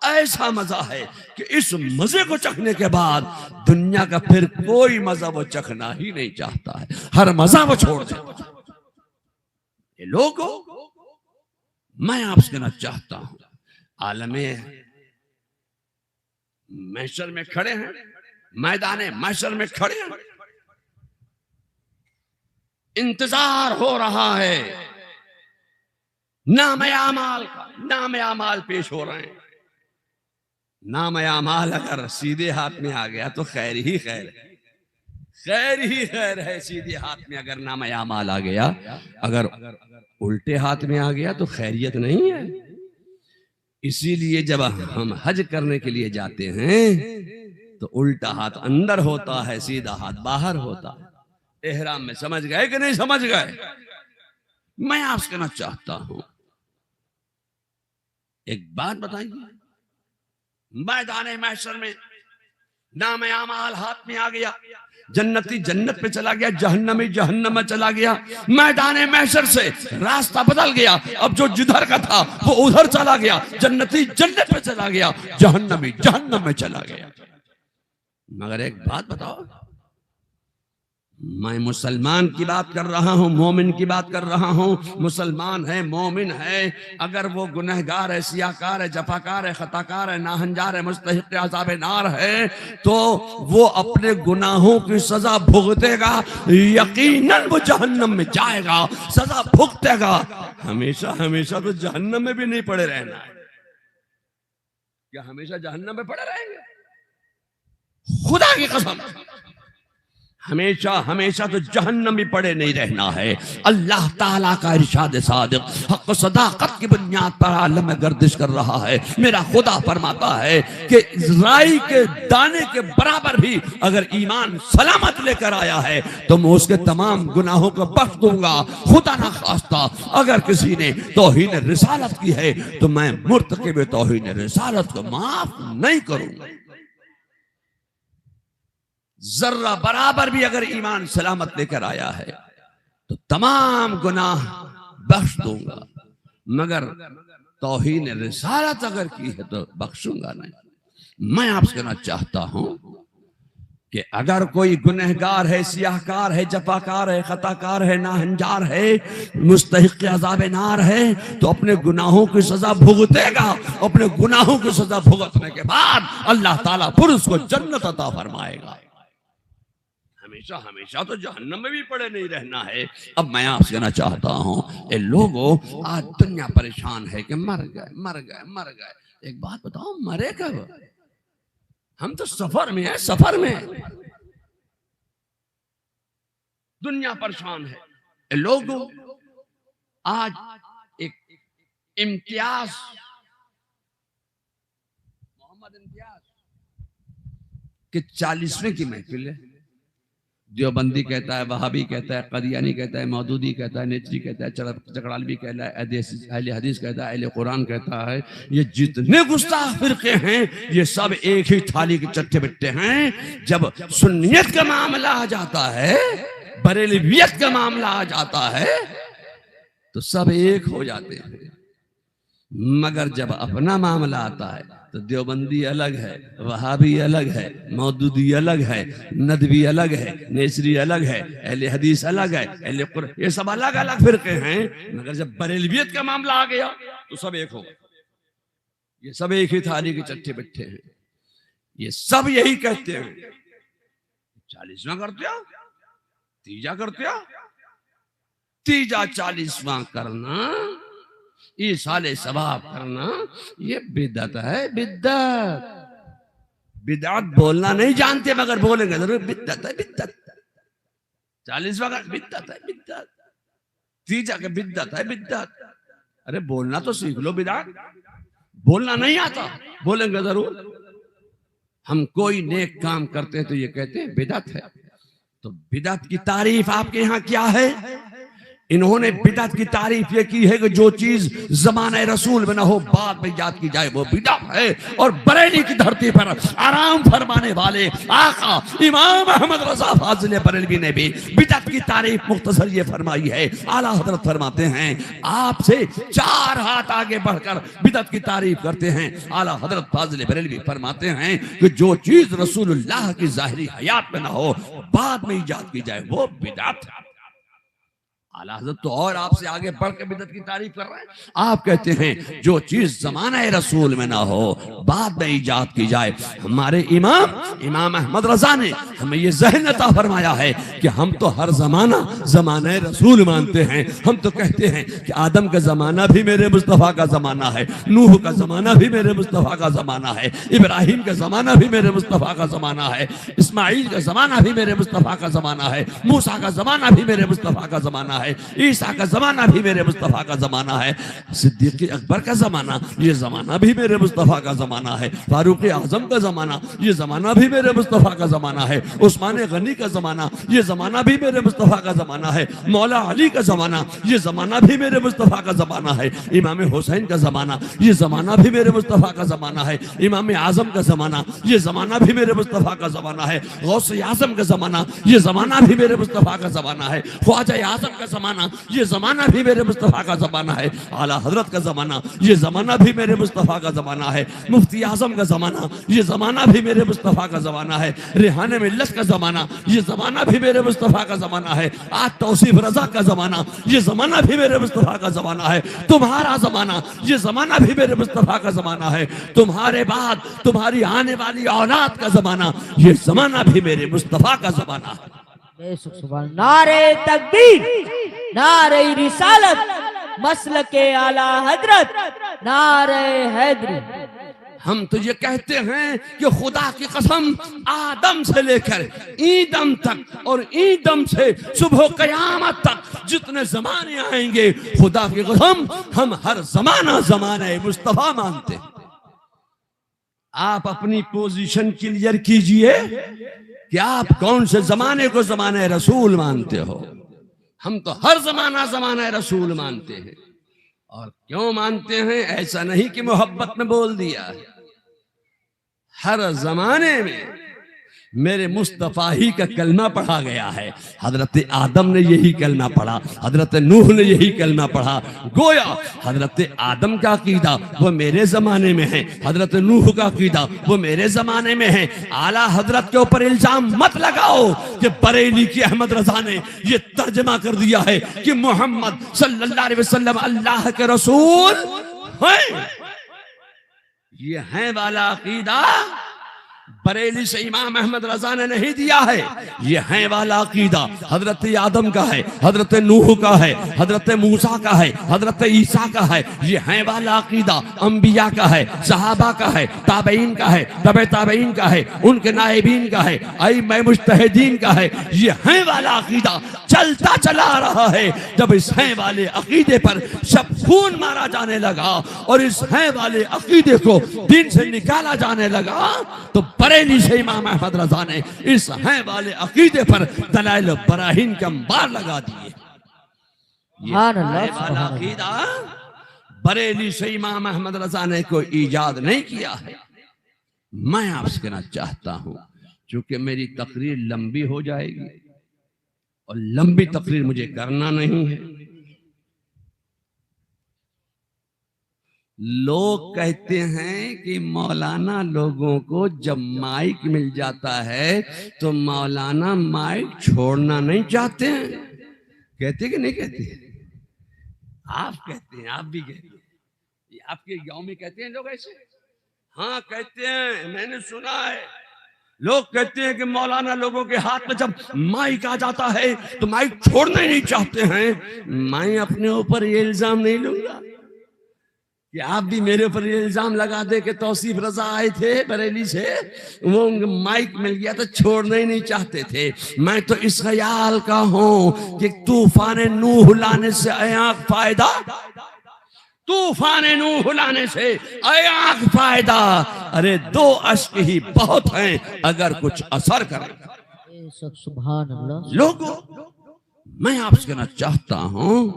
ऐसा मजा है कि इस मजे को चखने के बाद दुनिया का फिर कोई मजा वो चखना ही नहीं चाहता है, हर मजा वो छोड़ देता है। ये लोगों, मैं आपसे कहना चाहता हूं, आलमे महशर में खड़े हैं, मैदान महशर में खड़े हैं, इंतजार हो रहा है नाम आमाल का। नाम आमाल पेश हो रहे हैं। नाम आमाल अगर सीधे हाथ में आ गया तो खैर ही खैर है, खैर ही खैर है। सीधे हाथ में अगर नाम आमाल आ गया, अगर उल्टे हाथ में आ गया तो खैरियत नहीं है। इसीलिए जब हम हज करने के लिए जाते हैं तो उल्टा हाथ अंदर होता है, सीधा हाथ बाहर होता है। एहराम में समझ गए कि नहीं समझ गए? मैं आपसे कहना चाहता हूं, एक बात बताइए, मैदान महशर में नाम आमाल हाथ में आ गया, जन्नती जन्नत में चला गया, जहन्नमी जहन्नम में चला गया। मैदान महशर से रास्ता बदल गया, अब जो जिधर का था वो उधर चला गया, जन्नती जन्नत में चला गया, जहन्नमी जहन्नम में चला गया। मगर एक बात बताओ, मैं मुसलमान की बात कर रहा हूं, मोमिन की बात कर रहा हूं। मुसलमान है, मोमिन है, अगर वो गुनहगार है, सियाकार है, जफाकार है, खताकार है, नाहंजार है, मुस्तहिक़ अज़ाब नार है, तो वो अपने गुनाहों की सजा भुगतेगा, यकीनन वो जहन्नम में जाएगा, सजा भुगतेगा। हमेशा हमेशा तो जहन्नम में भी नहीं पड़े रहना है। क्या हमेशा जहन्नम में पड़े रहेंगे? खुदा की कसम, हमेशा हमेशा तो जहन्नम में पड़े नहीं रहना है। अल्लाह ताला का इरशाद सादिक हक सदाकत की बुनियाद पर आलम में गर्दिश कर रहा है। मेरा खुदा फरमाता है कि राई के दाने के बराबर भी अगर ईमान सलामत लेकर आया है तो मैं उसके तमाम गुनाहों को बख्श दूंगा। खुदा ना खास्ता अगर किसी ने तौहीन रिसालत की है तो मैं मुर्तकिब तौहीन रिसालत को माफ नहीं करूंगा। जर्रा बराबर भी अगर ईमान सलामत लेकर आया है तो तमाम गुनाह बख्श दूंगा, मगर तौहीन रिसालत अगर की है तो बख्शूंगा नहीं। मैं आपसे कहना चाहता हूं कि अगर कोई गुनहगार है, सियाहकार है, जफाकार है, खताकार है, नाहंजार है, मुस्तहिक अज़ाब नार है, तो अपने गुनाहों की सजा भुगतेगा। अपने गुनाहों की सजा भुगतने के बाद अल्लाह ताला फिर उसको जन्नत अता फरमाएगा। हमेशा हमेशा तो जहन्नम में भी पड़े नहीं रहना है। अब मैं आपसे कहना चाहता हूं, ए लोगों, आज दुनिया परेशान है कि मर गए मर गए मर गए। एक बात बताओ, मरे कब? हम तो सफर में है, सफर में। दुनिया परेशान है। ए लोगों, आज एक इम्तियाज, मोहम्मद इम्तियाज के 40वें की महफिल है। देवबंदी कहता है, वहाबी कहता है, कदियानी कहता है, मौदूदी कहता है, नेत्री कहता है, चकड़ालवी कहता है, अहले हदीस कहता है, अहले कुरान कहता है। ये जितने गुस्ताख फिरके हैं, ये सब एक ही थाली के चट्टे बिट्टे हैं। जब सुन्नियत का मामला आ जाता है, बरेलवियत का मामला आ जाता है, तो सब एक हो जाते हैं। मगर जब अपना मामला आता है तो देवबंदी अलग है, वहाबी अलग है, मौदूदी अलग है, नदवी अलग है, नेसरी अलग है, अहले हदीस अलग है, अहले कुरान, ये सब अलग अलग फिरके हैं। मगर जब बरेलवियत का मामला आ गया तो सब एक हो गए। ये सब एक ही थाली के चट्टे बिट्टे हैं। ये सब यही कहते हैं, 40वां करते हो, तीजा करते हो, तीजा 40वां करना, ये साले सवाब करना, ये बिदअत है। बिदअत, बिदअत बोलना नहीं जानते मगर बोलेंगे जरूर, बिदअत है बिदअत। 40वां का बिदअत है बिदअत, तीजा के बिदअत है बिदअत। अरे बोलना तो सीख लो, बिदअत बोलना नहीं आता, बोलेंगे जरूर। हम कोई नेक काम करते हैं तो ये कहते हैं बिदअत है। तो बिदअत की तारीफ आपके यहाँ क्या है? इन्होंने बिदअत की तारीफ ये की है कि जो चीज ज़माने रसूल में ना हो, बाद में याद की जाए, वो बिदअत है। और बरेली की धरती पर आराम फरमाने वाले आका इमाम अहमद रज़ा फाज़िल बरेलवी ने भी बिदअत की तारीफ मुख्तसर ये फरमाई है। आला हजरत फरमाते हैं, आपसे 4 हाथ आगे बढ़कर बिदअत की तारीफ करते हैं। आला हजरत फाज़िल बरेलवी फरमाते हैं कि जो चीज रसूलुल्लाह की ज़ाहिरी हयात में ना हो, बाद में इजाद की जाए, वो बिदअत है। आला हज़रत तो और आपसे आगे बढ़ के बिदअत की तारीफ कर रहे हैं। आप कहते हैं जो चीज ज़माने रसूल में ना हो, बाद में इजाद की जाए। हमारे इमाम अहमद रज़ा ने हमें ये ज़हन अता फरमाया है कि हम तो हर जमाना ज़माने रसूल मानते हैं। हम तो कहते हैं कि आदम का जमाना भी मेरे मुस्तफ़ा का जमाना है, नूह का जमाना भी मेरे मुस्तफ़ा का जमाना है, इब्राहिम का जमाना भी मेरे मुस्तफ़ा का जमाना है, इस्माइल का जमाना भी मेरे मुस्तफ़ा का जमाना है, मूसा का जमाना भी मेरे मुस्तफ़ा का जमाना है, ईसा का जमाना भी मेरे मुस्तफा का जमाना है, सिद्दीक़ अकबर का जमाना, ये जमाना भी मेरे मुस्तफा का जमाना है, फारूक आजम का जमाना, ये जमाना भी मेरे मुस्तफा का जमाना है, उस्मान गनी का जमाना, ये जमाना भी मेरे मुस्तफा का जमाना है, मौला अली का जमाना, ये जमाना भी मेरे मुस्तफा का जमाना है, इमाम हुसैन का जमाना, ये जमाना भी मेरे मुस्तफा का जमाना है, इमाम आजम का जमाना, ये जमाना भी मेरे मुस्तफा का जमाना है, गौस आजम का जमाना, ये जमाना भी मेरे मुस्तफा का जमाना है, ख्वाजा आजम का जमाना, ये जमाना भी मेरे मुस्तफा का जमाना है, आला हजरत का जमाना, ये जमाना भी मेरे मुस्तफा का जमाना है, मुफ्ती आजम का जमाना, ये जमाना भी मेरे मुस्तफा का जमाना है, रिहाने मिल्लत का जमाना, ये जमाना भी मेरे मुस्तफा का जमाना है, आज तौसीफ रजा का जमाना, ये जमाना भी मेरे मुस्तफा का जमाना है, तुम्हारा जमाना, ये जमाना भी मेरे मुस्तफा का जमाना है, तुम्हारे बाद तुम्हारी आने वाली औलाद का जमाना, ये जमाना भी मेरे मुस्तफा का जमाना है।
नारे तकबीर, नारे रिसालत, मसलके आला हजरत, नारे हैदरी।
हम तो ये कहते हैं कि खुदा की कसम, आदम से लेकर ईदम तक और ईदम से सुबह कयामत तक जितने जमाने आएंगे, खुदा की कसम हम हर जमाना जमाने मुस्तफा मानते हैं। आप अपनी पोजीशन क्लियर कीजिए कि आप कौन से जमाने को जमाने रसूल मानते हो। हम तो हर जमाना जमाना रसूल मानते हैं। और क्यों मानते हैं? ऐसा नहीं कि मोहब्बत में बोल दिया, हर जमाने में मेरे मुस्तफा ही का कलमा पढ़ा गया है। हजरत आदम ने यही कलमा पढ़ा, हजरत नूह ने यही कलमा पढ़ा। गोया हजरत आदम का अकीदा वो मेरे जमाने में है, हजरत नूह का अकीदा वो मेरे जमाने में है। आला हजरत के ऊपर इल्जाम मत लगाओ कि बरेली की अहमद रजा ने ये तर्जमा कर दिया है कि मोहम्मद सल्लल्लाहु अलैहि वसल्लम अल्लाह के रसूल हैं। ये है वाला अकीदा बरेली से इमाम अहमद रजा ने नहीं दिया है। ये है वाला अकीदा हजरत आदम का है, हजरत नूह का है, हजरत मूसा का है, हजरत ईसा का है। ये है वाला अकीदा अंबिया का है, सहाबा का है, ताबईन का है, तबे ताबईन का है, उनके नायबीन का है, अइम्मा मुज्तहिदीन का है। ये है वाला अकीदा चलता चला रहा है। जब इस है वाले अकीदे पर सब खून मारा जाने लगा और इस है वाले अकीदे को दिन से निकाला जाने लगा तो बरेली से इमाम अहमद रजा ने इस है वाले अकीदे पर दलाइल बराहीन के अंबार लगा दिए। ये है वाला अकीदा बरेली से इमाम अहमद रजा ने कोई ईजाद नहीं किया है। मैं आपसे कहना चाहता हूं, चूंकि मेरी तकरीर लंबी हो जाएगी और लंबी तकरीर मुझे करना नहीं है। लोग कहते हैं कि मौलाना लोगों को जब माइक मिल जाता है तो मौलाना माइक छोड़ना नहीं चाहते हैं। कहते कि नहीं कहते? आप कहते हैं, आप भी कहते हैं, आपके गांव में कहते हैं लोग ऐसे? हाँ कहते हैं, मैंने सुना है। लोग कहते हैं कि मौलाना लोगों के हाथ में जब माइक आ जाता है तो माइक छोड़ना ही नहीं चाहते हैं। मैं अपने ऊपर ये इल्जाम नहीं लूंगा कि आप भी मेरे ऊपर ये इल्जाम लगा दे कि तौसीफ रजा आए थे बरेली से, वो माइक मिल गया तो छोड़ना ही नहीं चाहते थे। मैं तो इस ख्याल का हूं कि तूफान नूह लाने से आंख फायदा, तूफान नूह लाने से आंख फायदा। अरे 2 अश्क ही बहुत हैं अगर कुछ असर करें।
सुभान अल्लाह।
लोगों, मैं आपसे कहना चाहता हूं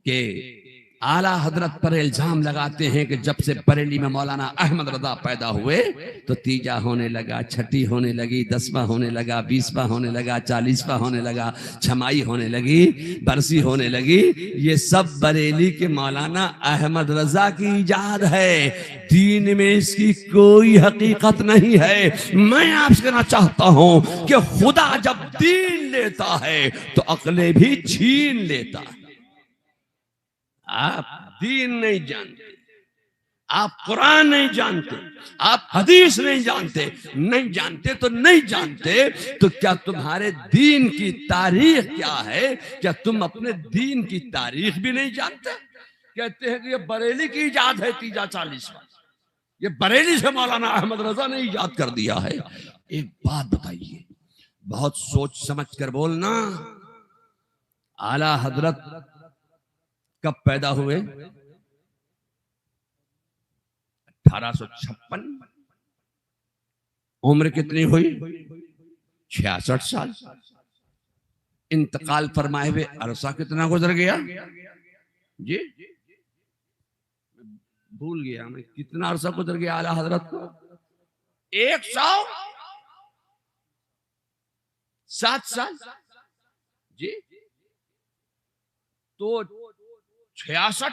कि आला हजरत पर इल्जाम लगाते हैं कि जब से बरेली में मौलाना अहमद रजा पैदा हुए तो तीजा होने लगा, छठी होने लगी, 10वां होने लगा, 20वां होने लगा, 40वां होने लगा, छमाई होने लगी, बरसी होने लगी। ये सब बरेली के मौलाना अहमद रजा की इजाद है। दीन में इसकी कोई हकीकत नहीं है। मैं आपसे कहना चाहता हूं कि खुदा जब दीन लेता है तो अक्लें भी छीन लेता है। आप दीन नहीं जानते, आप कुरान नहीं जानते, आप हदीस नहीं जानते, नहीं जानते तो नहीं जानते। तो क्या तुम्हारे दीन की तारीख क्या है? क्या तुम अपने दीन की तारीख भी नहीं जानते? कहते हैं कि ये बरेली की इजाद है, तीजा 40वां, ये बरेली से मौलाना अहमद रजा ने इजाद कर दिया है। एक बात बताइए, बहुत सोच समझ कर बोलना, आला हजरत कब पैदा हुए? 1856। उम्र कितनी हुई? 66 साल। इंतकाल फरमाए हुए अरसा कितना गुजर गया जी? भूल गया मैं, कितना अरसा गुजर गया आला हजरत को? 107 साल जी। तो 66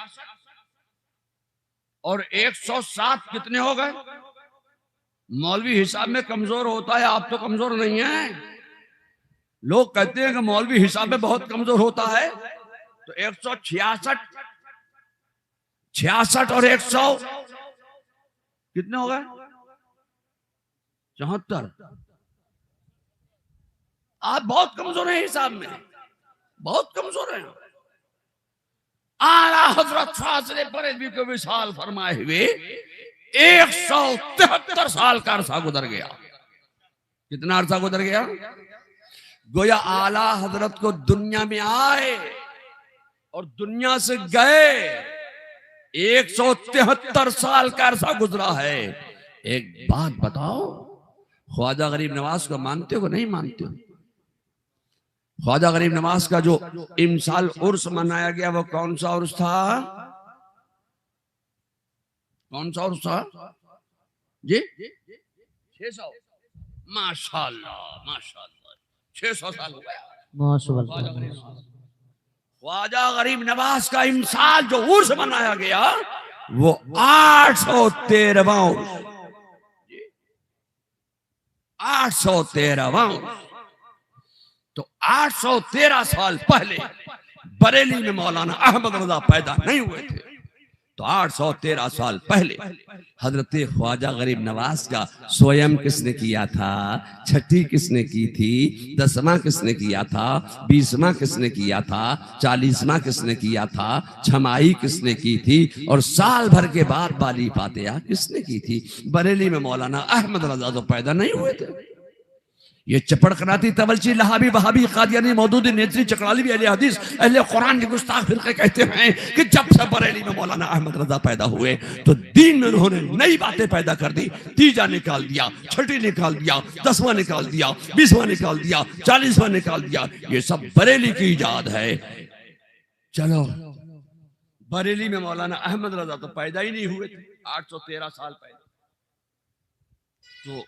और 107 कितने हो गए? मौलवी हिसाब में कमजोर होता है, आप तो कमजोर नहीं हैं। लोग कहते हैं कि मौलवी हिसाब में बहुत कमजोर होता है। तो 166, 66 और 100 कितने हो गए? 74। आप बहुत कमजोर हैं हिसाब में, बहुत कमजोर हैं। आला हजरत फाज़िल बरेलवी को विशाल फरमाए हुए 173 साल का अरसा गुजर गया। कितना अरसा गुजर गया? गोया आला हजरत को दुनिया में आए और दुनिया से गए 173 साल का अरसा गुजरा है। एक बात बताओ, ख्वाजा गरीब नवाज को मानते हो नहीं मानते हो? ख्वाजा गरीब नवाज का जो इमसाल उर्स मनाया गया वो कौन सा उर्स था? कौन सा उर्स था जी? 600 माशाअल्लाह माशाअल्लाह 600 साल हो गया।
माशाअल्लाह।
ख्वाजा गरीब नवाज का इमसाल जो उर्स मनाया गया वो 813वां उर्स, 813वां उर्स। तो 813 साल पहले बरेली में मौलाना अहमद रजा पैदा नहीं हुए थे। तो 813 साल पहले हजरत ख्वाजा गरीब नवाज का स्वयं किसने किया था, छठी किसने की थी, 10वां किसने किया था, 20वां किसने किया था, 40वां किसने किया था, छमाई किसने की थी और साल भर के बाद बाली फातिहा किसने की थी। बरेली में मौलाना अहमद रजा तो पैदा नहीं हुए थे। ये चपड़कनाती तवलची लहाबी वहाबी कादियानी मौदूदी नेत्री चकराली भी अहले हदीस अहले कुरान के गुस्ताख फिरके कहते हैं कि जब से बरेली में मौलाना अहमद रजा पैदा हुए तो दीन में उन्होंने नई बातें पैदा कर दी। तीजा निकाल दिया, छठी निकाल दिया, 10वां निकाल दिया, 20वां निकाल दिया, 40वां निकाल दिया। ये सब बरेली की इजाद है। चलो बरेली में मौलाना अहमद रजा तो पैदा ही नहीं हुए थे 813 साल पहले। तो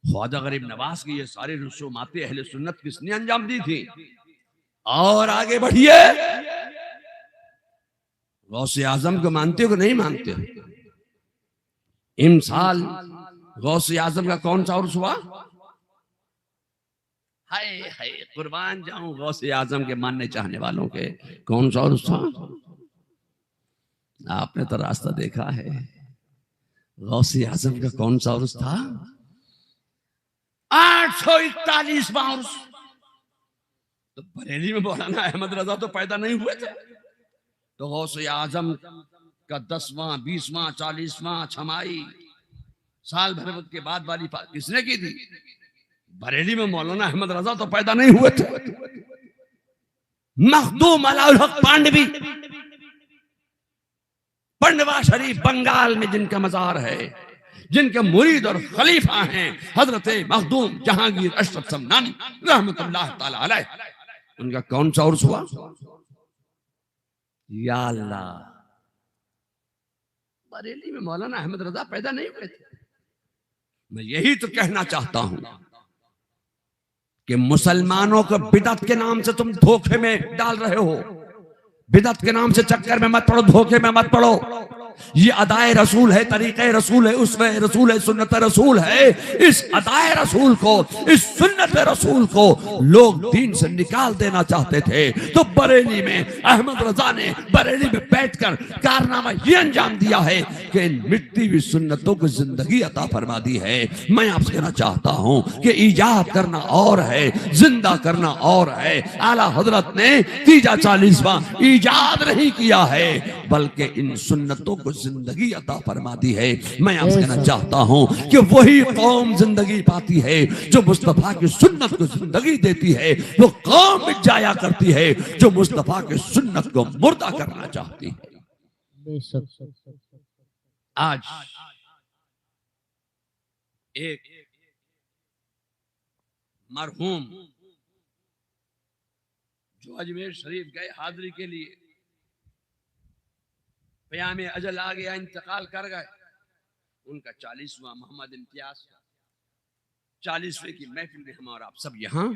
ख्वाजा गरीब नवाज की ये सारी रसूमातें अहले सुन्नत किसने अंजाम दी थी। और आगे बढ़िए, गौसे आजम को मानते हो कि नहीं मानते हो? इमसाल गौसे आजम का कौन सा उर्स हुआ? हाय हाय कुर्बान जाऊं गौसे आजम के मानने चाहने वालों के, कौन सा उर्स था? आपने तो रास्ता देखा है। गौसे आजम का कौन सा उर्स था? 841वां उर्स। तो बरेली में मौलाना अहमद रजा तो पैदा नहीं हुए थे। तो गौसे आजम का 10वां, 20वां, 40वां छमाई साल भर के बाद वाली किसने की थी? बरेली में मौलाना अहमद रजा तो पैदा नहीं हुए थे। मखदूम अलाउल हक पांडवी पंडवा शरीफ बंगाल में जिनका मजार है, जिनके मुरीद और खलीफा हैं हजरत मखदूम जहांगीर अशरफ समनानी रहमतुल्लाह ताला अलैह, उनका कौन सा उर्स हुआ? या अल्लाह, बरेली में मौलाना अहमद रजा पैदा नहीं हुए थे। मैं यही तो कहना चाहता हूं कि मुसलमानों को बिदअत के नाम से तुम धोखे में डाल रहे हो। बिदअत के नाम से चक्कर में मत पड़ो, धोखे में मत पड़ो। ये अदाए रसूल है, तरीक़े रसूल है, उसवे रसूल है, सुन्नत रसूल है। इस अदाए रसूल को, इस सुन्नत रसूल को लोग दीन से निकाल देना चाहते थे। तो बरेली में अहमद रजा ने बरेली में बैठकर कारनामा ये अंजाम दिया है कि इन मिटती हुई सुन्नतों को जिंदगी अता फरमा दी है। मैं आपसे कहना चाहता हूं कि ईजाद करना और है, जिंदा करना और है। आला हजरत ने तीजा 40वां ईजाद नहीं किया है, बल्कि इन सुन्नतों को जिंदगी अता फरमा दी है। मैं आपसे कहना चाहता हूं कि वही कौम जिंदगी पाती है जो मुस्तफा की सुन्नत को जिंदगी देती है। वो कौम मिट जाया करती है जो मुस्तफा की सुन्नत को मुर्दा करना चाहती है। आज एक मरहूम जो अजमेर शरीफ गए हाजिरी के लिए, क़याम अजल आ गया, इंतकाल कर गए। उनका 40वां मोहम्मद इम्तियाज 40वें की महफिल में हम और आप सब यहाँ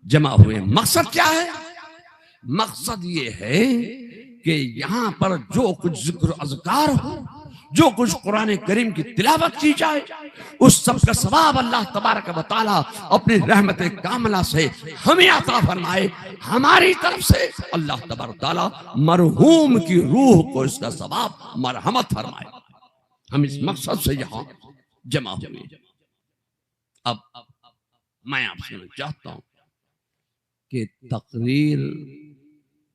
जमा हुए। मकसद क्या है? मकसद ये है कि यहाँ पर जो कुछ जिक्र अज़कार हो, जो कुछ कुरान करीम की तिलावत की जाए, उस सब का सवाब अल्लाह तबारक व तआला अपनी रहमत कामला से हमें अता फरमाए। हमारी तरफ से अल्लाह तबारक व तआला मरहूम की रूह को इसका सवाब मरहमत फरमाए। हम इस मकसद से यहाँ जमा हुए। अब मैं आपसे चाहता हूं कि तकरीर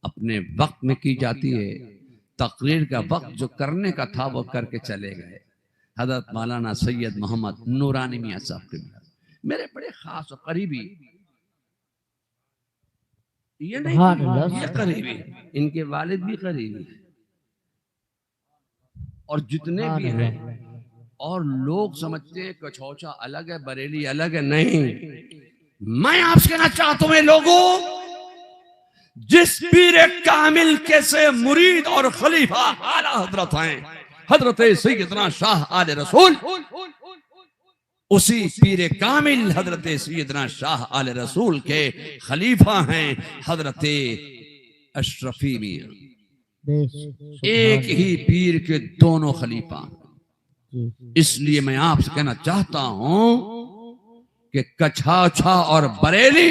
अपने वक्त में की जाती है। तकरीर का वक्त जो करने का था वो करके चले गए। हजरत मौलाना सैयद मोहम्मद नूरानी मियां साहब के मेरे बड़े खास और करीबी, ये नहीं ये करीबी, इनके वालिद भी करीबी और जितने भी हैं। और लोग समझते हैं कछौचा अलग है, बरेली अलग है। नहीं, मैं आपसे कहना चाहता हूं लोगों, जिस पीर कामिल के से मुरीद और खलीफा आला हजरत हैं, हजरत सैयदना शाह आले रसूल, उसी पीर कामिल हजरत सैयदना शाह आले रसूल के खलीफा हैं हजरत अशरफी मियां। एक ही पीर के दोनों खलीफा। इसलिए मैं आपसे कहना चाहता हूं कि कछाछा और बरेली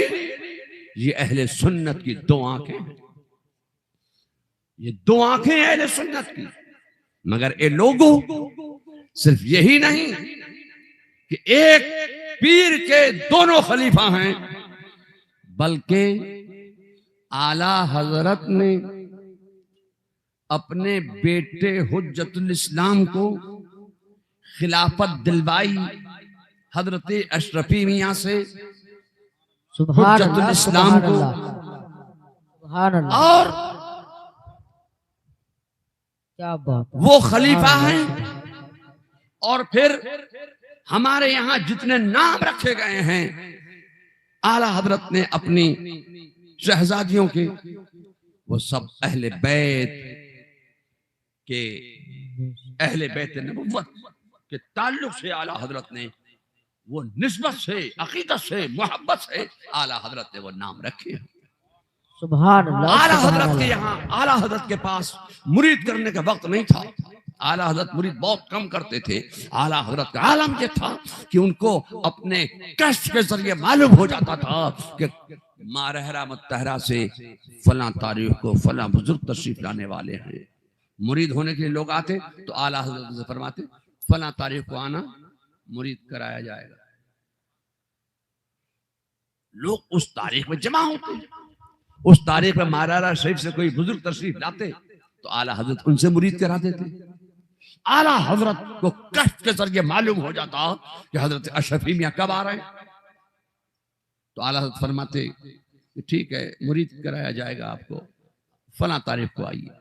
ये अहले सुन्नत की दो आंखें हैं। ये दो आंखें हैं अहले सुन्नत की। मगर ये लोगों सिर्फ यही नहीं कि एक पीर के दोनों खलीफा हैं, बल्कि आला हजरत ने अपने बेटे हुज्जतुल इस्लाम को खिलाफत दिलवाई हजरत अशरफी मियां से, हुज्जतुल इस्लाम को। और
क्या बात,
वो खलीफा हैं। और फिर हमारे यहां जितने नाम रखे गए हैं आला हजरत ने अपनी शहजादियों के, वो सब अहले बैत के, अहले बैत नबुव्वत के ताल्लुक से आला हजरत ने, वो निस्बत से, अकीदत से, मोहब्बत से आला हजरत ने वो नाम रखे हैं।
सुभान अल्लाह।
आला हजरत के यहाँ, आला हजरत के पास मुरीद करने का वक्त नहीं था। आला हजरत मुरीद बहुत कम करते थे। आला हजरत का आलम ये था कि उनको अपने कष्ट के जरिए मालूम हो जाता था कि मारहरा मुत्तहरा से फला तारीख को फला बुजुर्ग तशरीफ लाने वाले हैं। मुरीद होने के लिए लोग आते तो आला हजरत से फरमाते फला तारीख को आना, मुरीद कराया जाएगा। लोग उस तारीख में जमा होते। उस तारीख में मारहरा शरीफ से कोई बुजुर्ग तशरीफ लाते तो आला हजरत उनसे मुरीद करा देते। आला हजरत को कष्ट के जरिए मालूम हो जाता कि हजरत अशरफी मियां कब आ रहे हैं। तो आला हजरत फरमाते कि ठीक है, मुरीद कराया जाएगा आपको, फला तारीख को आइए,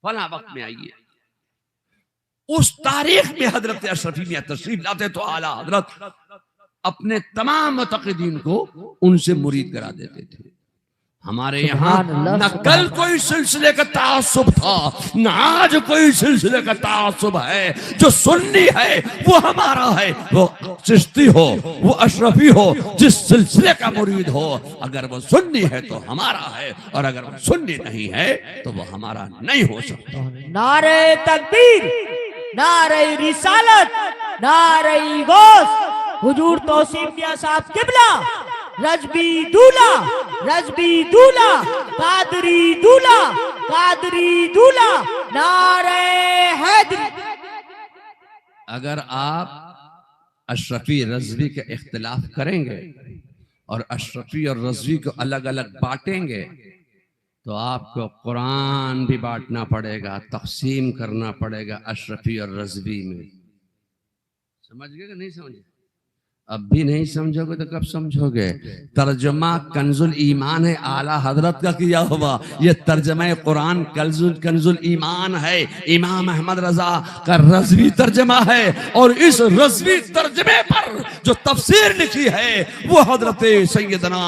फला वक्त में आइए। उस तारीख में हजरत अशरफी मियां तशरीफ लाते तो आला हजरत अपने तमाम मुतक़िदीन को उनसे मुरीद करा देते थे। हमारे यहाँ न कल कोई सिलसिले का तासुब था, न आज कोई सिलसिले का तासुब है। जो सुन्नी है वो हमारा है, वो चिश्ती हो, वो अशरफी हो, जिस सिलसिले का मुरीद हो, अगर वो सुन्नी है तो हमारा है, और अगर वो सुन्नी नहीं है तो वो हमारा नहीं हो सकता।
नारे तकबीर, नारे रिसालत, नारे गौस, हुजूर तौसीफ मियां साहब किबला, रजबी दूल्हा, रजबी दूल्हा, कादरी दूल्हा, कादरी दूल्हा, नारे हैदरी।
अगर आप अशरफी रजवी के इख्तिलाफ करेंगे और अशरफी और रजवी को अलग अलग बांटेंगे तो आपको कुरान भी बांटना पड़ेगा, तकसीम करना पड़ेगा अशरफी और रजवी में। समझ गए कि नहीं समझे? अब भी नहीं समझोगे तो कब समझोगे? तर्जमा कंजुल ईमान है, आला हजरत का किया हुआ। ये तर्जमा कुरान कंजुल ईमान है, इमाम अहमद रजा का रज़वी तर्जमा है। और इस रज़वी तर्जमे पर जो तफसीर लिखी है वो हजरत सैयदना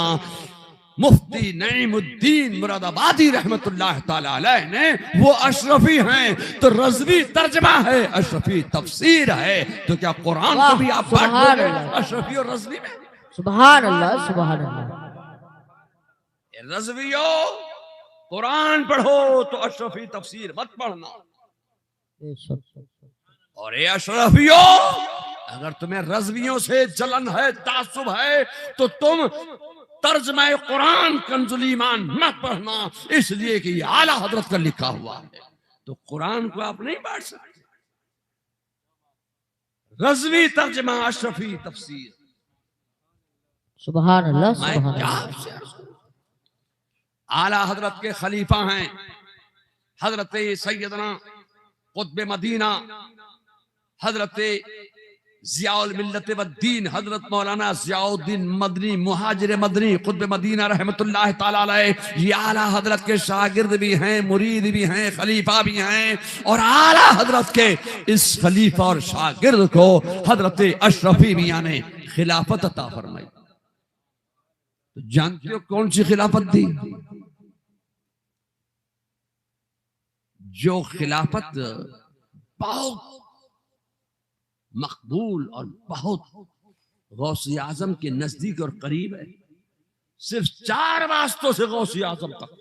मुफ्ती नईमुद्दीन मुरादाबादी रहमतुल्लाह ताला अलैह ने, वो अशरफी हैं तो रज़वी तर्जमा है, अशरफी तफसीर है। तो क्या कुरान को भी आप बांट दोगे अशरफी और रज़वी में?
सुभान अल्लाह, सुभान अल्लाह।
रज़वियो कुरान पढ़ो तो अशरफी तफसीर मत पढ़ना। और ये अशरफियो, अगर तुम्हें रज़वियों से जलन है, तासुब है, तो तुम तर्जमा कुरान कंजुल ईमान मत पढ़ना, इसलिए कि आला हजरत का लिखा हुआ है। तो कुरान को आप नहीं बांट सकते। रज़वी तर्जमा, अशरफी तफसीर।
सुभान अल्लाह, सुभान अल्लाह।
आला हजरत के खलीफा हैं हजरत सैयदना कुतुब मदीना हजरत ज़ियाउल मिल्लत वद्दीन हजरत मौलाना ज़ियाउद्दीन मदनी मुहाजिर मदनी कुतुब मदीना रहमतुल्लाह ताला अलैह। ये आला हजरत के शागिर्द भी हैं, मुरीद भी हैं, खलीफा भी हैं। और आला हजरत के इस खलीफा और शागिर्द को हजरत अशरफी मियां ने खिलाफत अता फरमाई। तो जानते हो कौन सी खिलाफत दी? जो खिलाफत बहुत मकबूल और बहुत गौसे आजम के नजदीक और करीब है। सिर्फ 4 वास्तों से गौसे आजम तक,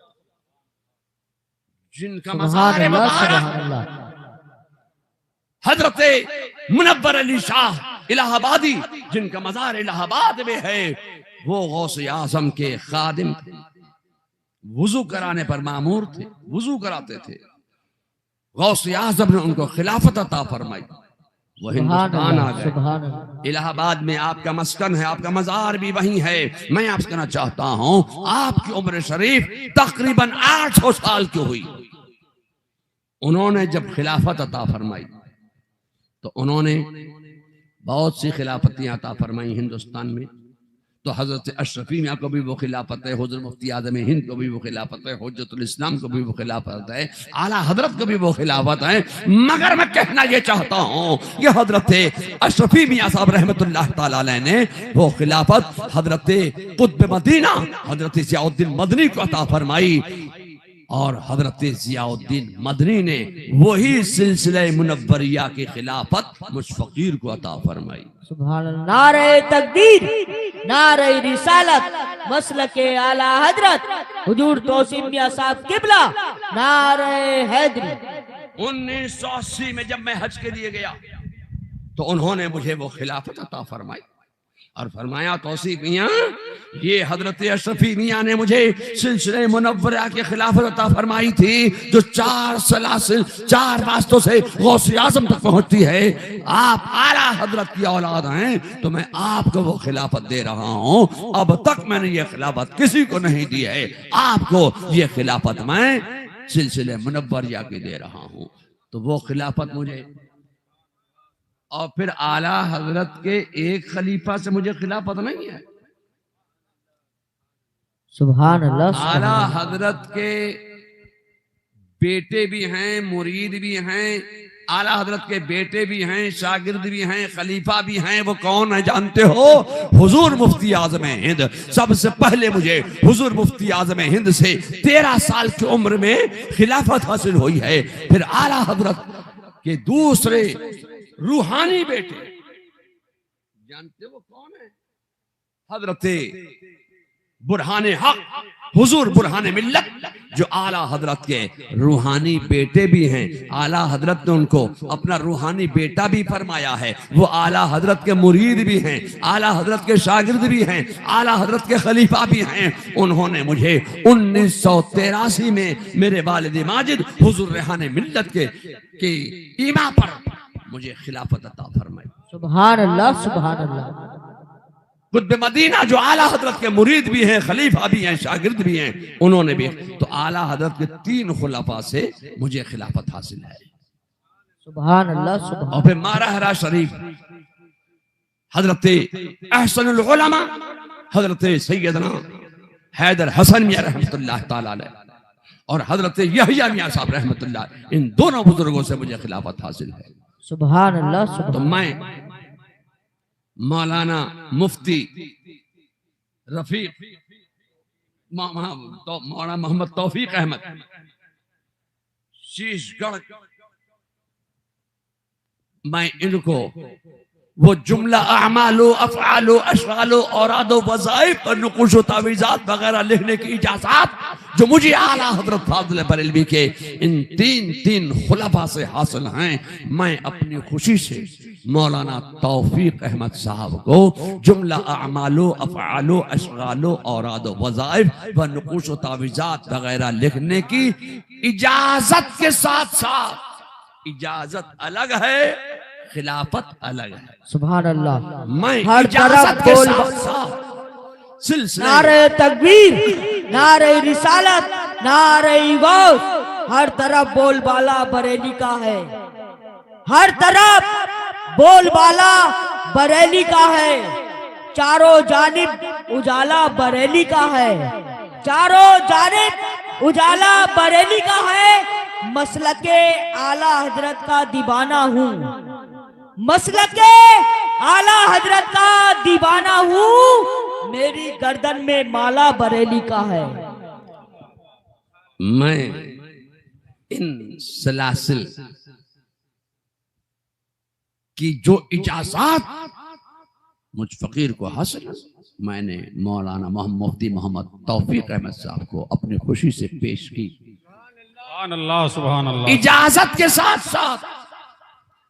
जिनका मज़ार मुबारक हजरत मुनव्वर अली शाह इलाहाबादी, जिनका मज़ार इलाहाबाद में है, वो गौसे आजम के खादिम थे, वुजू कराने पर मामूर थे, वुजू कराते थे। गौसे आजम ने उनको खिलाफत अता फरमाई, वो हिंदुस्तान आ गए। इलाहाबाद में आपका मस्कन है, आपका मज़ार भी वहीं है। मैं आपसे कहना चाहता हूं, आपकी उम्र शरीफ तकरीबन 800 साल की हुई। उन्होंने जब खिलाफत अता फरमाई तो उन्होंने बहुत सी खिलाफतियां अता फरमाई हिंदुस्तान में। तो हजरत अशरफी मियाँ को भी वो खिलाफत है, हुजूर मुफ्ती आज़म हिंद को भी वो खिलाफत है, हुज्जतुल इस्लाम को भी वो खिलाफत है, आला हजरत को भी वो खिलाफत है। मगर मैं कहना ये चाहता हूँ कि हजरत अशरफी मियाँ साहब रहमतुल्लाह ताला अलैह ने वो खिलाफत हजरत कुतुब मदीना हजरत ज़ियाउद्दीन मदनी को अता फरमाई, और हजरत ज़ियाउद्दीन मदनी ने वही सिलसिले मुनव्वरिया की खिलाफत मुझ फकीर को अता फरमाई।
सुभान अल्लाह। नारे तकबीर, नारे रिसालत, मसलके आला हजरत हुजूर तौसीफ मियां साहब किबला, नारे हैदरी।
1980 में जब मैं हज के लिए गया तो उन्होंने मुझे वो खिलाफत अता फरमाई और फरमाया, तौसीफ मियां, ये हजरत अशरफी मियां ने मुझे सिलसिले मुनव्वरा की खिलाफत अता फरमाई थी, जो 4 सलासिल 4 रास्तों से गौसे आजम तक पहुंचती है। आप आला हजरत की औलाद हैं, तो मैं आपको वो खिलाफत दे रहा हूं। अब तक मैंने ये खिलाफत किसी को नहीं दी है, आपको ये खिलाफत मैं सिलसिले मुनव्वरिया की दे रहा हूं। तो वो खिलाफत मुझे, और फिर आला हजरत के एक खलीफा से मुझे खिलाफत नहीं है।
सुभान अल्लाह।
आला हजरत के बेटे भी हैं, मुरीद भी हैं, आला हजरत के बेटे भी हैं, शागिर्द भी हैं, खलीफा भी हैं। वो कौन है जानते हो? हुजूर मुफ्ती आज़म हिंद। सबसे पहले मुझे हुजूर मुफ्ती आज़म हिंद से 13 साल की उम्र में खिलाफत हासिल हुई है। फिर आला हजरत के दूसरे रूहानी बेटे, जानते वो कौन है? हजरत बुरहाने हक, हुजूर बुरहाने मिल्लत, जो आला हजरत के रूहानी बेटे भी हैं। आला हजरत ने उनको अपना रूहानी बेटा भी फरमाया है। वो आला हजरत के मुरीद भी हैं, आला हजरत के शागिर्द भी हैं, आला हजरत के खलीफा भी हैं। उन्होंने मुझे 1983 में मेरे वालिद माजिद हुजूर रेहाने मिल्लत के ईमा पर मुझे खिलाफत अता फरमाई।
सुभान अल्लाह, सुभान अल्लाह।
कुतुब मदीना जो आला हजरत के मुरीद भी हैं, खलीफा भी हैं, शागिर्द भी हैं, उन्होंने भी। तो आला हजरत के 3 खुलाफा से मुझे खिलाफत हासिल है।
सुभान अल्लाह, सुभान।
और फिर मारहरा शरीफ हजरत अहसनुल उलमा हजरत सैयदना हैदर हसन मियां रहमतुल्लाह ताला अलैह और हजरत यहया मियां साहब रहमतुल्लाह, इन दोनों बुजुर्गों से मुझे खिलाफत हासिल है।
सुभान अल्लाह, सुभान।
तो मैं मौलाना मुफ्ती रफीक मौलाना मोहम्मद तौफीक अहमद शीशगढ़, मैं इनको वो जुमला अमालो अफ़आलो अशगालो औरादो वज़ाइफ और नुक़ूश तावीज़ात वगैरह लिखने की इजाज़त जो मुझे आला हज़रत फ़ाज़िल बरेलवी के इन 3 खुलफ़ा से हासिल हैं, मैं अपनी खुशी से मौलाना तौफीक अहमद साहब को जुमला अमालो अफ़आलो अशगालो औरादो वज़ाइफ व नुक़ूश तावीज़ात वगैरह लिखने की इजाज़त के साथ साथ, इजाज़त अलग है, खिलाफत अलग है।
सुभान अल्लाह।
मैं
हर तरफ बोल
सिलसिले
नारे तकबीर, नारे रिसालत, नारे गौस, हर तरफ बोलबाला बरेली का है। हर तरफ बोलबाला बरेली का है। चारों जानिब उजाला बरेली का है। चारों जानिब उजाला बरेली का है। मसलके आला हजरत का दीवाना हूँ। मसलके आला हजरत का दीवाना हूँ। मेरी गर्दन में माला बरेली का है।
मैं इन सलासिल कि जो इजाजत मुझ फकीर को हासिल, मैंने मौलाना मुफ्ती मोहम्मद तौफीक अहमद साहब को अपनी खुशी से पेश की।
सुभान अल्लाह।
इजाजत के साथ साथ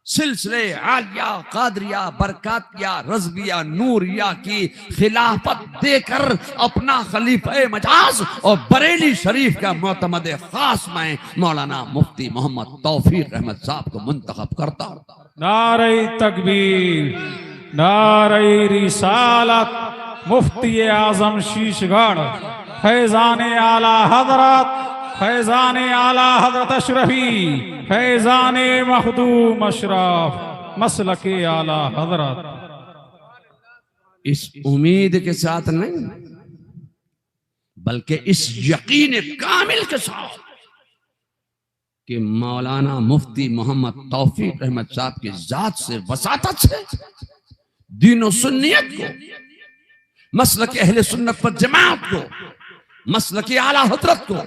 सिलसिले आलिया, कादरिया, बरकातिया, रज़विया, नूरिया की खिलाफत देकर अपना खलीफा मजाज और बरेली शरीफ का मोतमद खास मैं मौलाना मुफ्ती मोहम्मद तौफीक अहमद साहब को मुंतखब करता हूँ।
नारे तकबीर, नारे रिसालत, मुफ्ती आजम शीशगढ़, फैजान आला हजरत, फैजान आला हजरत अशरफी, फैजान मखदूम अशरफ, मसलके आला हजरत।
इस उम्मीद के साथ नहीं, बल्कि इस यकीन कामिल के साथ कि मौलाना मुफ्ती मोहम्मद तौफीक अहमद साहब की जात से, वसातत से दीन और सुन्नियत को, मसलक अहले सुन्नत पर जमात को, मसलक आला हजरत को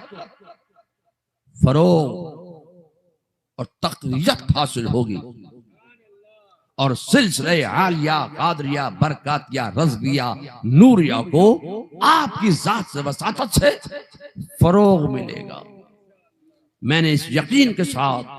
फरोग और तक़वियत हासिल होगी और सिलसिले आलिया, कादरिया, बरकातिया, रज़विया, नूरिया को आपकी जात से, वसातत से फरोग मिलेगा। मैंने इस यकीन के साथ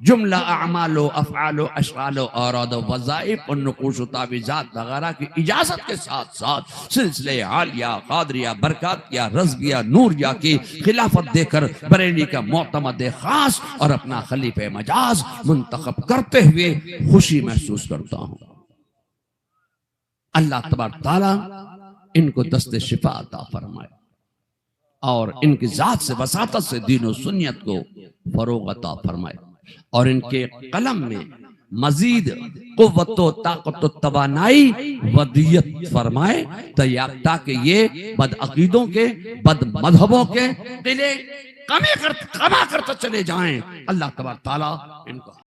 जुमला अमालो, अफ़आलो, अशग़ालो, औरादो, वज़ाइफ और नुक़ूश तावीज़ात वगैरह की इजाज़त के साथ साथ सिलसिले आलिया, कादरिया, बरकातिया, रज़विया, नूरिया की खिलाफत देकर बरेली का मोतमद खास और अपना खलीफे मजाज मुंतखब करते हुए खुशी महसूस करता हूँ। अल्लाह तबारक तआला इनको दस्ते शिफा अता फरमाए और इनकी जात से, वसातत से दीन और सुन्नियत को फरोग अता फरमाए और इनके कलम में मजीद कुव्वत व ताकत व तवानाई वदियत फरमाए, ताकि ये बदअकीदों के, बद मजहबों के किले कमा करते चले जाएं। अल्लाह तबारक तआला इनको